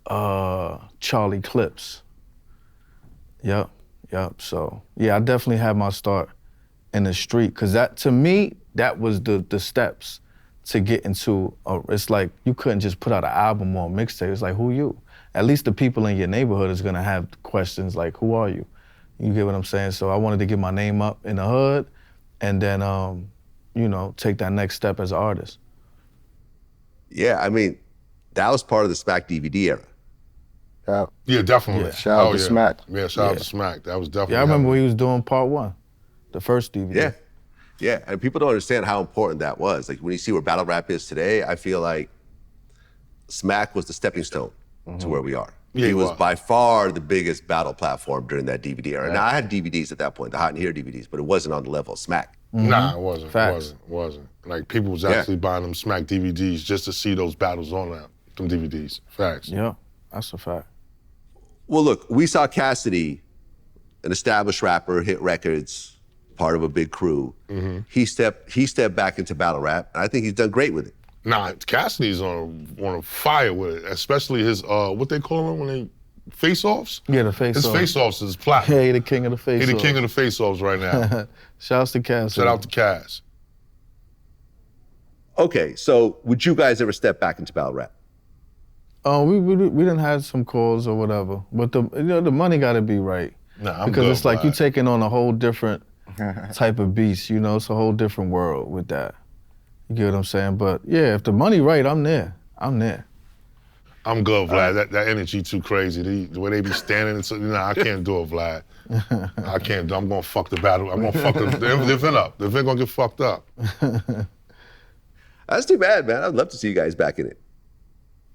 Charlie Clips. Yep. So yeah, I definitely had my start in the street, cause that, to me, that was the steps to get into, it's like you couldn't just put out an album or a mixtape. It's like, who you? At least the people in your neighborhood is gonna have questions like, who are you? You get what I'm saying? So I wanted to get my name up in the hood and then, you know, take that next step as an artist.
Yeah, I mean, that was part of the Smack DVD era.
Yeah, definitely.
Yeah.
Shout out to Smack.
Yeah, shout out to Smack. That was definitely.
Yeah, I remember when he was doing part 1, the first DVD.
Yeah, and people don't understand how important that was. Like when you see where battle rap is today, I feel like Smack was the stepping stone to where we are.
Yeah,
he was by far the biggest battle platform during that DVD era. Now, I had DVDs at that point, the Hot in Here DVDs, but it wasn't on the level of Smack.
Nah, it wasn't.
Facts.
It wasn't. Like people was actually buying them Smack DVDs just to see those battles on them DVDs. Facts.
Yeah, that's a fact.
Well, look, we saw Cassidy, an established rapper, hit records, part of a big crew. He stepped back into battle rap, and I think he's done great with it.
Nah, Cassidy's on fire with it, especially his what they call them when they face-offs.
Yeah, the face-offs.
His face-offs is platinum.
Hey, the king of the face-offs.
He the king of the face-offs right now.
Shouts to Cass.
Shout out to Cass.
Okay, so would you guys ever step back into battle rap?
We didn't have some calls or whatever, but the money got to be right.
Nah, I'm
because
good,
it's like
Vlad.
you taking on a whole different type of beast, you know. It's a whole different world with that. You get what I'm saying? But yeah, if the money right, I'm there. I'm there.
I'm good, Vlad. That energy too crazy. The way they be standing, I can't do it, Vlad. I can't do it. I'm gonna fuck the battle. I'm gonna fuck the event up. The event gonna get fucked up.
That's too bad, man. I'd love to see you guys back in it.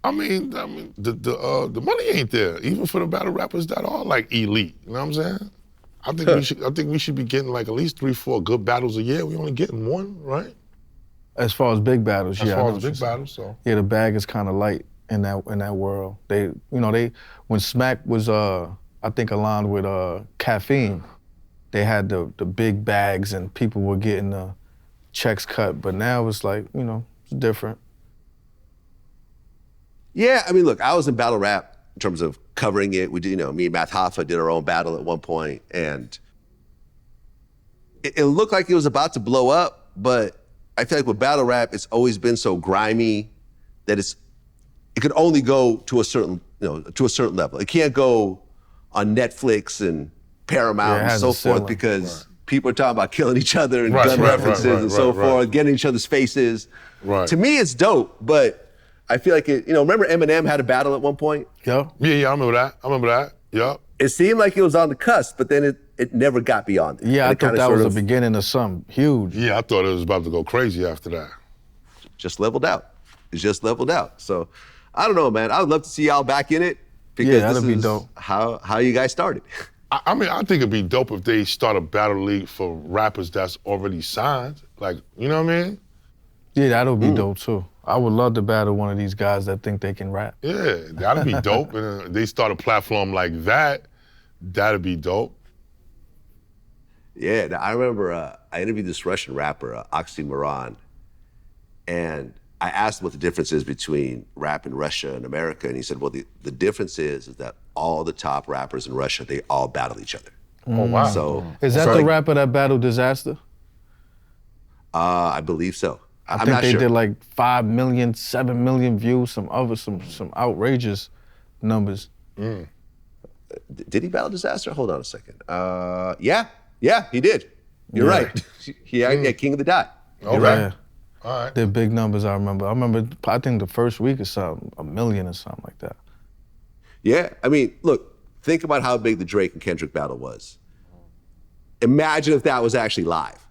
I mean, the money ain't there, even for the battle rappers that are like elite. You know what I'm saying? I think we should be getting like at least 3-4 good battles a year. We only getting 1, right?
As far as big battles,
As far as big battles, so.
Yeah, the bag is kind of light in that world. They when Smack was I think aligned with Caffeine, they had the big bags and people were getting the checks cut. But now it's like, it's different.
Yeah, I mean, look, I was in battle rap in terms of covering it. We did, me and Matt Hoffa did our own battle at one point, and it looked like it was about to blow up, but I feel like with battle rap, it's always been so grimy that it could only go to a certain level. It can't go on Netflix and Paramount and so forth because people are talking about killing each other and gun references and so forth, getting each other's faces.
Right.
To me, it's dope, but I feel like remember Eminem had a battle at one point?
Yeah,
I remember that. Yeah.
It seemed like it was on the cusp, but then it never got beyond it.
Yeah,
and
I thought that was the beginning of something huge.
Yeah, I thought it was about to go crazy after that.
Just leveled out. It's just leveled out. So, I don't know, man. I would love to see y'all back in it because
that'd be dope.
How you guys started.
I mean, I think it'd be dope if they start a battle league for rappers that's already signed. Like, you know what I mean?
Yeah, that'll be dope too. I would love to battle one of these guys that think they can rap.
Yeah, that'd be dope. And they start a platform like that, that'd be dope.
Yeah, I remember I interviewed this Russian rapper, Oxymoron, and I asked him what the difference is between rap in Russia and America, and he said, well, the difference is that all the top rappers in Russia, they all battle each other.
Oh, wow.
So,
Is that the rapper that battled Disaster?
I believe so.
I think they did like 5 million, 7 million views, some outrageous numbers.
Did he battle Disaster? Hold on a second. Yeah, he did. You're right. He had King of the Dot. You're right.
Yeah.
All right.
They're big numbers, I remember. I think the first week or something, 1 million or something like that.
Yeah, I mean, look, think about how big the Drake and Kendrick battle was. Imagine if that was actually live.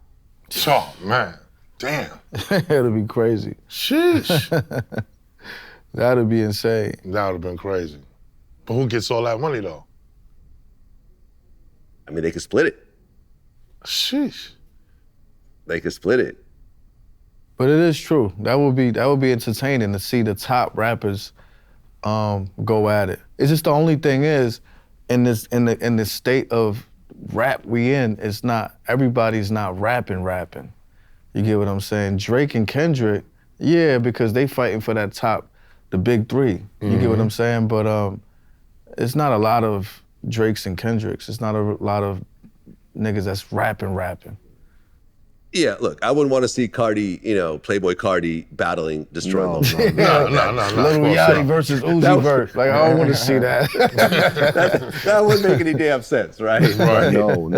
Oh, man. Damn.
That'd be crazy.
Sheesh.
That'd be insane.
That would have been crazy. But who gets all that money, though?
I mean, they could split it.
Sheesh.
They could split it.
But it is true. That would be entertaining to see the top rappers go at it. It's just the only thing is, in the state of rap we in, it's not, everybody's not rapping. You get what I'm saying? Drake and Kendrick, yeah, because they fighting for that top, the big three. You get what I'm saying? But it's not a lot of Drakes and Kendricks. It's not a lot of niggas that's rapping.
Yeah, look, I wouldn't want to see Cardi, Playboy Cardi battling Destroy Lil Wayne.
No.
Lil Yachty versus Uzi Vert. Like, I don't want to see that.
That wouldn't make any damn sense, right?
Right.
No.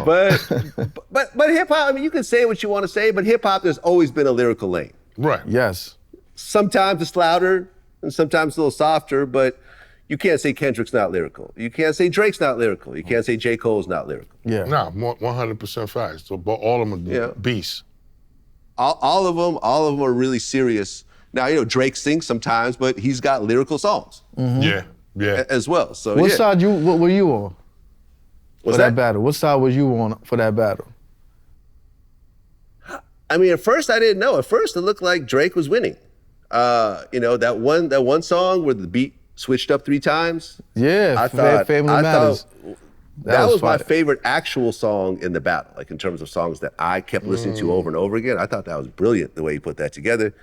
But hip hop, I mean, you can say what you want to say, but hip hop, there's always been a lyrical lane.
Right.
Yes.
Sometimes it's louder and sometimes a little softer, but you can't say Kendrick's not lyrical. You can't say Drake's not lyrical. You can't say J. Cole's not lyrical.
Yeah.
Nah, 100% facts. So, but all of them are beasts.
All of them are really serious. Now, Drake sings sometimes, but he's got lyrical songs.
Yeah.
As well. So
What side what were you on?
What's
for that battle? What side was you on for that battle?
I mean, at first I didn't know. At first it looked like Drake was winning. That one song where the beat switched up 3 times.
Yeah,
I thought
Family Matters.
That was my favorite actual song in the battle, like in terms of songs that I kept listening to over and over again. I thought that was brilliant the way he put that together.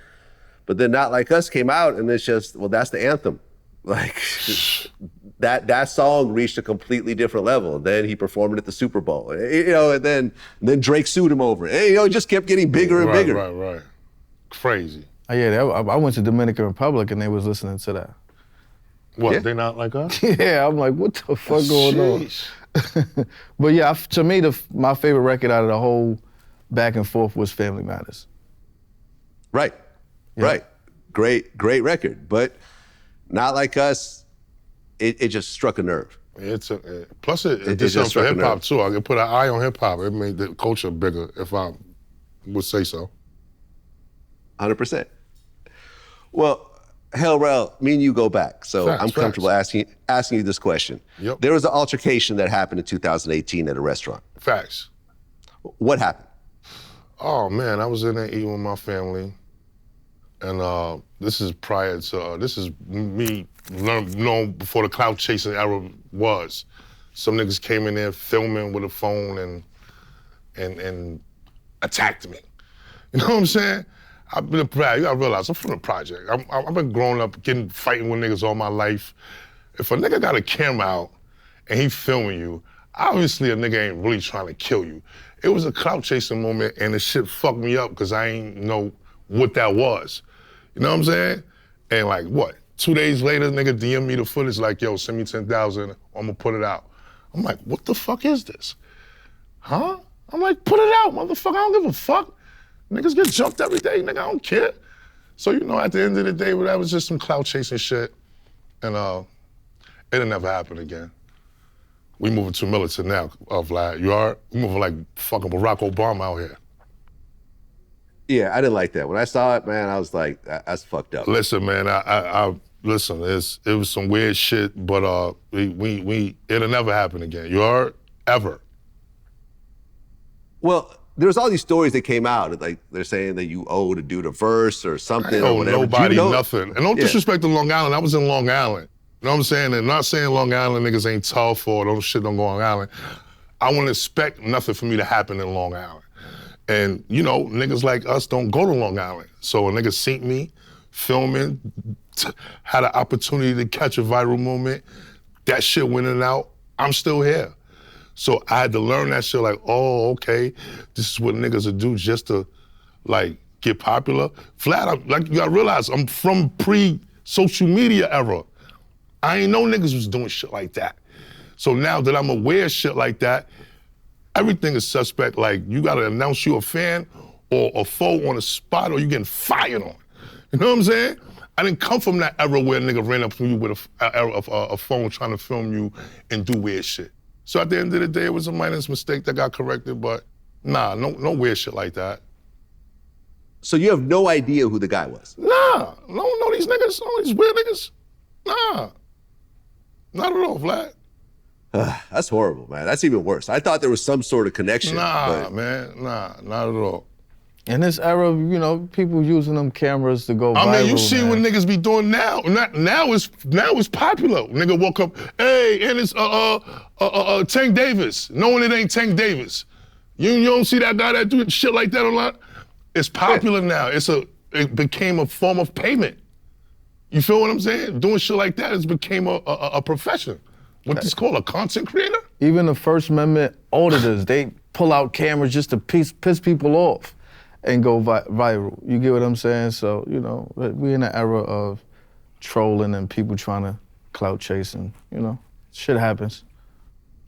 But then Not Like Us came out and it's just, well, that's the anthem. Like that song reached a completely different level. Then he performed it at the Super Bowl, and then Drake sued him over it. It just kept getting bigger and bigger.
Right. Crazy.
Yeah, I went to Dominican Republic and they was listening to that.
What,
Yeah.
they not like us?
Yeah, I'm like, what the fuck going on? But yeah, to me, my favorite record out of the whole back and forth was Family Matters.
Right. Great record. But Not Like Us, it just struck a nerve.
Plus it did something for hip hop too. I could put an eye on hip hop. It made the culture bigger, if I would say so.
100%. Well, Hell Rell, me and you go back, so I'm comfortable asking you this question.
Yep.
There was an altercation that happened in 2018 at a restaurant.
Facts.
What happened?
Oh man, I was in there eating with my family, and this is prior to this is me knowing before the clout chasing era was. Some niggas came in there filming with a phone and attacked me. You know what I'm saying? I've been you gotta realize I'm from the project. I've been growing up fighting with niggas all my life. If a nigga got a camera out and he filming you, obviously a nigga ain't really trying to kill you. It was a clout chasing moment and the shit fucked me up because I ain't know what that was. You know what I'm saying? And like what? 2 days later, nigga DM me the footage like, yo, send me 10,000, I'm gonna put it out. I'm like, what the fuck is this? Huh? I'm like, put it out, motherfucker, I don't give a fuck. Niggas get jumped every day, nigga, I don't care. So, at the end of the day, that was just some clout chasing shit. And it'll never happen again. We moving too militant now, Vlad. You are? We moving like fucking Barack Obama out here.
Yeah, I didn't like that. When I saw it, man, I was like, that's fucked up.
Listen, man, listen, it was some weird shit, but it'll never happen again. You are? Ever.
Well, there's all these stories that came out, like they're saying that you owe to do the verse or something or whatever.
Nobody, nothing. And no disrespect to Long Island, I was in Long Island. You know what I'm saying? And not saying Long Island niggas ain't tough or those shit don't go on Long Island. I wouldn't expect nothing for me to happen in Long Island. And you know, niggas like us don't go to Long Island. So a nigga seen me filming, had an opportunity to catch a viral moment. That shit went in and out, I'm still here. So I had to learn that shit like, oh, okay, this is what niggas would do just to like get popular. Vlad, like you gotta realize, I'm from pre-social media era. I ain't know niggas was doing shit like that. So now that I'm aware of shit like that, everything is suspect. Like, you gotta announce you a fan or a foe on a spot or you getting fired on. You know what I'm saying? I didn't come from that era where a nigga ran up to you with a phone trying to film you and do weird shit. So at the end of the day, it was a minor mistake that got corrected, but nah, no weird shit like that.
So you have no idea who the guy was?
Nah, no these niggas, no these weird niggas. Nah, not at all, Vlad.
That's horrible, man. That's even worse. I thought there was some sort of connection.
Man, not at all.
In this era, you know, people using them cameras to go viral.
I mean, you see what niggas be doing now. Now it's popular. Nigga woke up, hey, and it's Tank Davis, knowing it ain't Tank Davis. You don't see that guy that do shit like that a lot? It's popular now. It became a form of payment. You feel what I'm saying? Doing shit like that has became a profession. What's this called, a content creator? Even
the First Amendment auditors, they pull out cameras just to piss people off and go viral. You get what I'm saying? So, you know, we're in an era of trolling and people trying to clout chasing, you know, shit happens.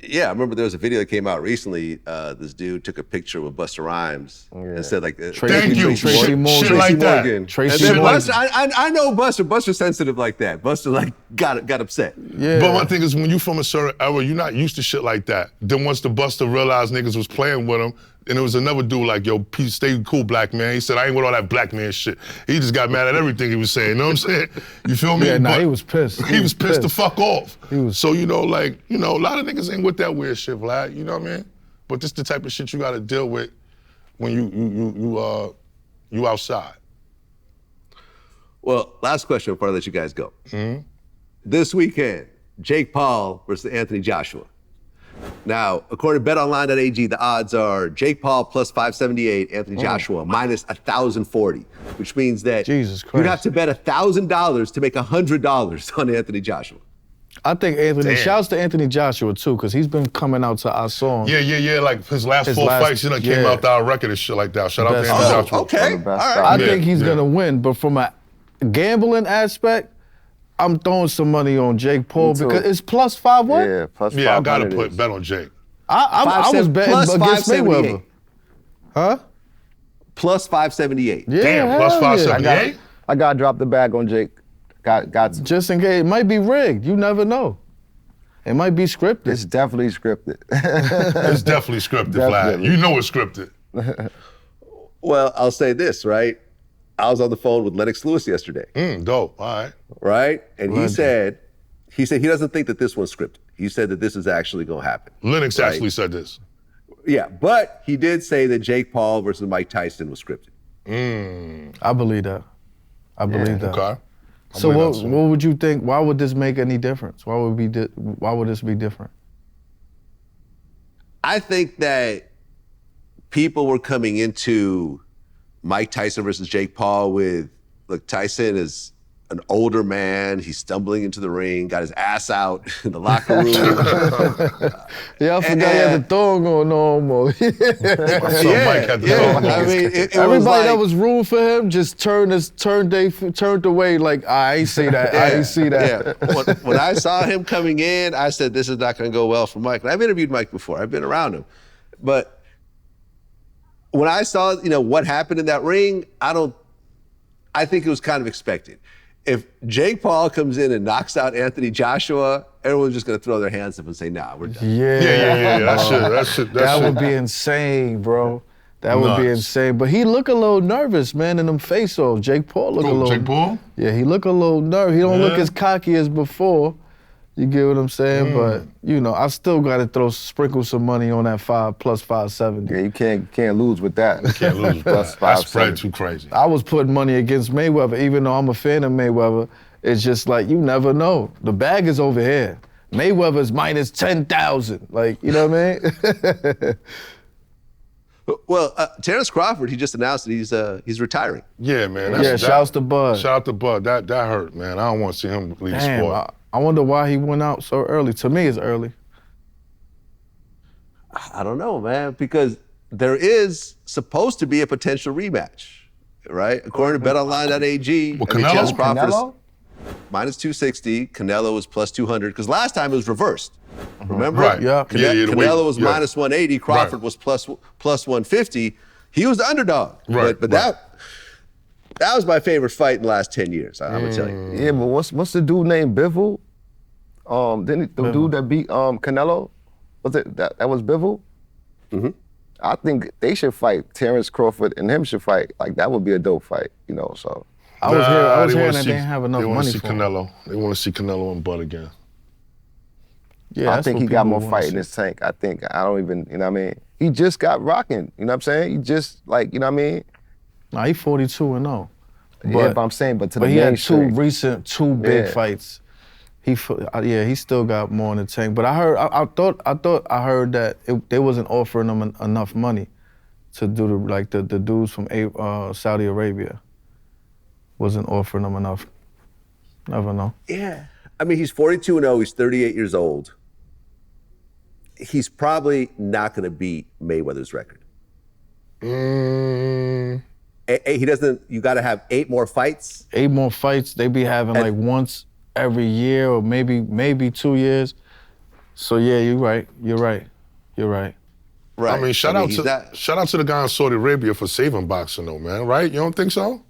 Yeah, I remember there was a video that came out recently. This dude took a picture with Busta Rhymes and said like,
Thank you,
Tracy Morgan.
Shit like that.
Tracy
and then
Morgan.
Busta, I know Busta's sensitive like that. Busta like got upset.
Yeah.
But one thing is, when you from a certain era, you're not used to shit like that. Then once the Busta realized niggas was playing with him, and there was another dude like, yo, stay cool, black man. He said, I ain't with all that black man shit. He just got mad at everything he was saying, you know what I'm saying? You feel me?
Yeah, nah, he was pissed.
He was pissed the fuck off.
Was...
So, you know, like, you know, a lot of niggas ain't with that weird shit, Vlad, you know what I mean? But this the type of shit you gotta deal with when you outside.
Well, last question before I let you guys go. This weekend, Jake Paul versus Anthony Joshua. Now, according to betonline.ag, the odds are Jake Paul plus 578, Anthony Joshua minus 1,040, which means that you'd have to bet $1,000 to make $100 on Anthony Joshua.
I think Anthony, shouts to Anthony Joshua too, because he's been coming out to our song.
Yeah, like his last four fights, came out to our record and shit like that. Shout out to Anthony Joshua.
Okay, all right.
I think he's gonna win, but from a gambling aspect, I'm throwing some money on Jake Paul because it's plus 5 what?
Yeah, plus 5.
Yeah, I gotta bet on Jake.
I was betting against Mayweather. Huh?
Plus 578.
Yeah,
damn, plus 578?
I gotta drop the bag on Jake. Got to.
Just in case, it might be rigged. You never know. It might be scripted.
It's definitely scripted.
It's definitely scripted, Vlad. You know it's scripted.
Well, I'll say this, right? I was on the phone with Lennox Lewis yesterday.
Dope, all right.
Right? And he said he doesn't think that this one's scripted. He said that this is actually gonna happen.
Lennox actually said this.
Yeah, but he did say that Jake Paul versus Mike Tyson was scripted.
I believe that. I believe that.
Okay.
So what would you think? Why would this make any difference? Why would this be different?
I think that people were coming into Mike Tyson versus Jake Paul with, look, Tyson is an older man. He's stumbling into the ring, got his ass out in the locker room.
Yeah, I forgot he had the thong on almost.
Mike had the thong on.
I mean,
everybody that was rooting for him just turned away like, I ain't see that, I ain't see that.
Yeah. When I saw him coming in, I said, this is not gonna go well for Mike. And I've interviewed Mike before, I've been around him. But when I saw, what happened in that ring, I think it was kind of expected. If Jake Paul comes in and knocks out Anthony Joshua, everyone's just gonna throw their hands up and say, nah, we're done.
Yeah.
That
would be insane, bro. That would be insane. But he look a little nervous, man, in them face-offs. Jake Paul look a little.
Jake Paul?
Yeah, he look a little nervous. He don't look as cocky as before. You get what I'm saying? But, you know, I still got to sprinkle some money on that 5 plus 570.
Yeah, you can't lose with that.
You can't lose with that. That spread too crazy.
I was putting money against Mayweather, even though I'm a fan of Mayweather. It's just like, you never know. The bag is over here. Mayweather's minus 10,000. Like, you know what I mean?
Well, Terrence Crawford, he just announced that he's retiring.
Yeah, man.
Shouts to Bud.
Shout out to Bud. That hurt, man. I don't want to see him leave the sport.
I wonder why he went out so early. To me, it's early.
I don't know, man, because there is supposed to be a potential rematch, right? According to BetOnline.ag, Terrence Crawford is minus 260. Canelo was plus 200, because last time it was reversed. Remember?
Right.
Yeah.
Canelo was minus 180. Crawford was plus 150. He was the underdog.
Right.
But that was my favorite fight in the last 10 years, I'm gonna tell you.
Yeah, but what's the dude named Bivol? Didn't the dude that beat Canelo? Was it that was Bivol?
Mm-hmm.
I think they should fight. Terrence Crawford and him should fight. Like, that would be a dope fight, you know, so.
I was hearing that they didn't have enough money for
Canelo. They want to see Canelo and Bud again.
Yeah,
I think he got more fight in his tank. I don't even, you know what I mean? He just got rocking, you know what I'm saying? He just, like, you know what I mean?
Nah, he 42-0.
Yeah, but I'm saying, but to the
he had two big fights. He still got more in the tank. But I thought I heard that they wasn't offering him enough money to do the dudes from Saudi Arabia wasn't offering him enough. Never know.
Yeah. I mean, he's 42-0. He's 38 years old. He's probably not going to beat Mayweather's record. He doesn't. You got to have 8 more fights.
8 more fights. They be having like once every year or maybe 2 years. So yeah, you're right. Right.
I mean, shout out to the guy in Saudi Arabia for saving boxing though, man. Right? You don't think so?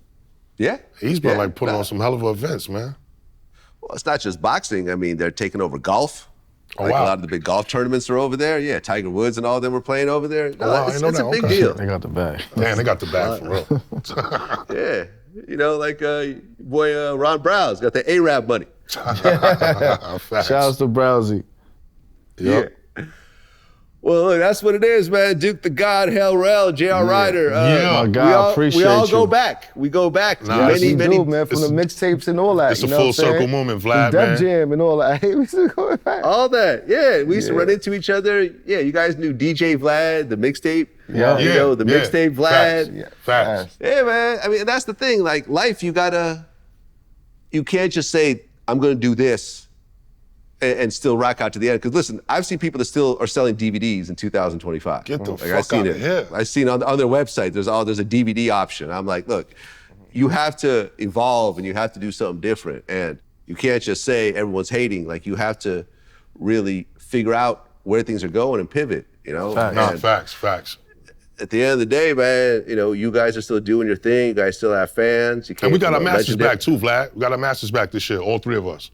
Yeah.
He's been putting on some hell of events, man.
Well, it's not just boxing. I mean, they're taking over golf.
Oh,
A lot of the big golf tournaments are over there. Yeah, Tiger Woods and all of them were playing over there. No, it's a big deal.
They got the bag.
Man, they got the bag for real.
Yeah. You know, like boy Ron Brow's got the Arab money.
Shouts to Browsy.
Yep.
Yeah. Well, look, that's what it is, man. DukeDaGod, Hell Rell, JR Ryder.
My God, appreciate you.
We all go back. We go back.
Nah, many, man, from the mixtapes and all that.
It's a full circle moment, Vlad,
Def
man.
Jam and all that. We used to go back.
All that, yeah. We used to run into each other. Yeah, you guys knew DJ Vlad, the mixtape.
Yeah.
You know, the mixtape Vlad.
Facts.
Yeah, man. I mean, that's the thing. Like, life, you can't just say, I'm going to do this and still rock out to the end. Because listen, I've seen people that still are selling DVDs in 2025.
Get the fuck out of here.
I've seen on their website, there's a DVD option. I'm like, look, you have to evolve and you have to do something different. And you can't just say everyone's hating. Like, you have to really figure out where things are going and pivot, you know?
Facts.
At the end of the day, man, you know, you guys are still doing your thing. You guys still have fans.
And we got our masters back too, Vlad. We got our masters back this year, all 3 of us.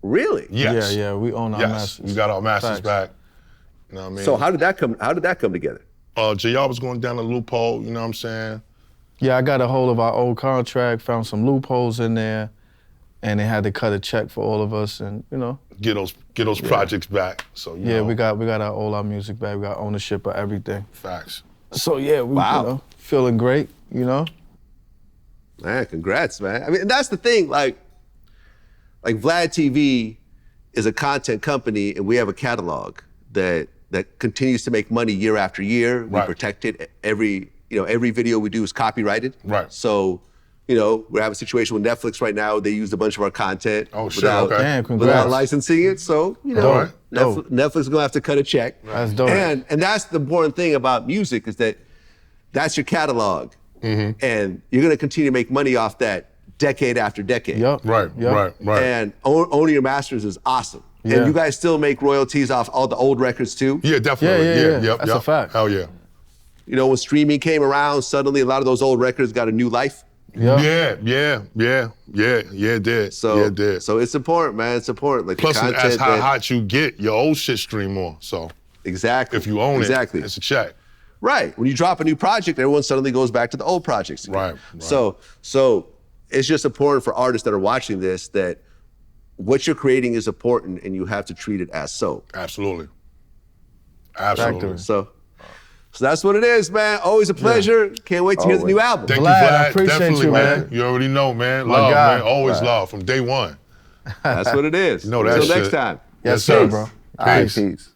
Really?
Yes.
Yeah, we own our masters.
We got our masters back. You know what I mean?
So how did that come together?
JR was going down a loophole, you know what I'm saying?
Yeah, I got a hold of our old contract, found some loopholes in there, and they had to cut a check for all of us, and you know.
Get those projects back. So you know.
we got all our music back. We got ownership of everything.
Facts.
So yeah, we you know, feeling great, you know.
Man, congrats, man. I mean, that's the thing, like VladTV is a content company, and we have a catalog that continues to make money year after year. We protect it. Every video we do is copyrighted.
Right.
So, you know, we have a situation with Netflix right now. They used a bunch of our content without licensing it. So, you know, Netflix is gonna have to cut a check.
That's dope.
And that's the important thing about music is that that's your catalog, and you're gonna continue to make money off that decade after decade.
Right.
And owning your masters is awesome. Yeah. And you guys still make royalties off all the old records too?
Yeah, definitely.
Yeah. That's a fact.
Hell yeah.
You know, when streaming came around, suddenly a lot of those old records got a new life.
Yeah, it did.
So it's important, man. It's important. Like,
plus,
the content
as how hot you get, your old shit stream more. So
exactly.
If you own it, it's a check.
Right. When you drop a new project, everyone suddenly goes back to the old projects again.
Right.
So it's just important for artists that are watching this that what you're creating is important and you have to treat it as so.
Absolutely. Absolutely.
So that's what it is, man. Always a pleasure. Can't wait to hear the new album.
Thank
Vlad,
you, Vlad.
I appreciate
Definitely,
you,
man. You already know, man.
My
Love,
God.
man. Always love from day one.
That's what it is.
You know that
Until next
shit.
time.
Yes, sir,
Peace.
bro.
All right,
Peace.
peace.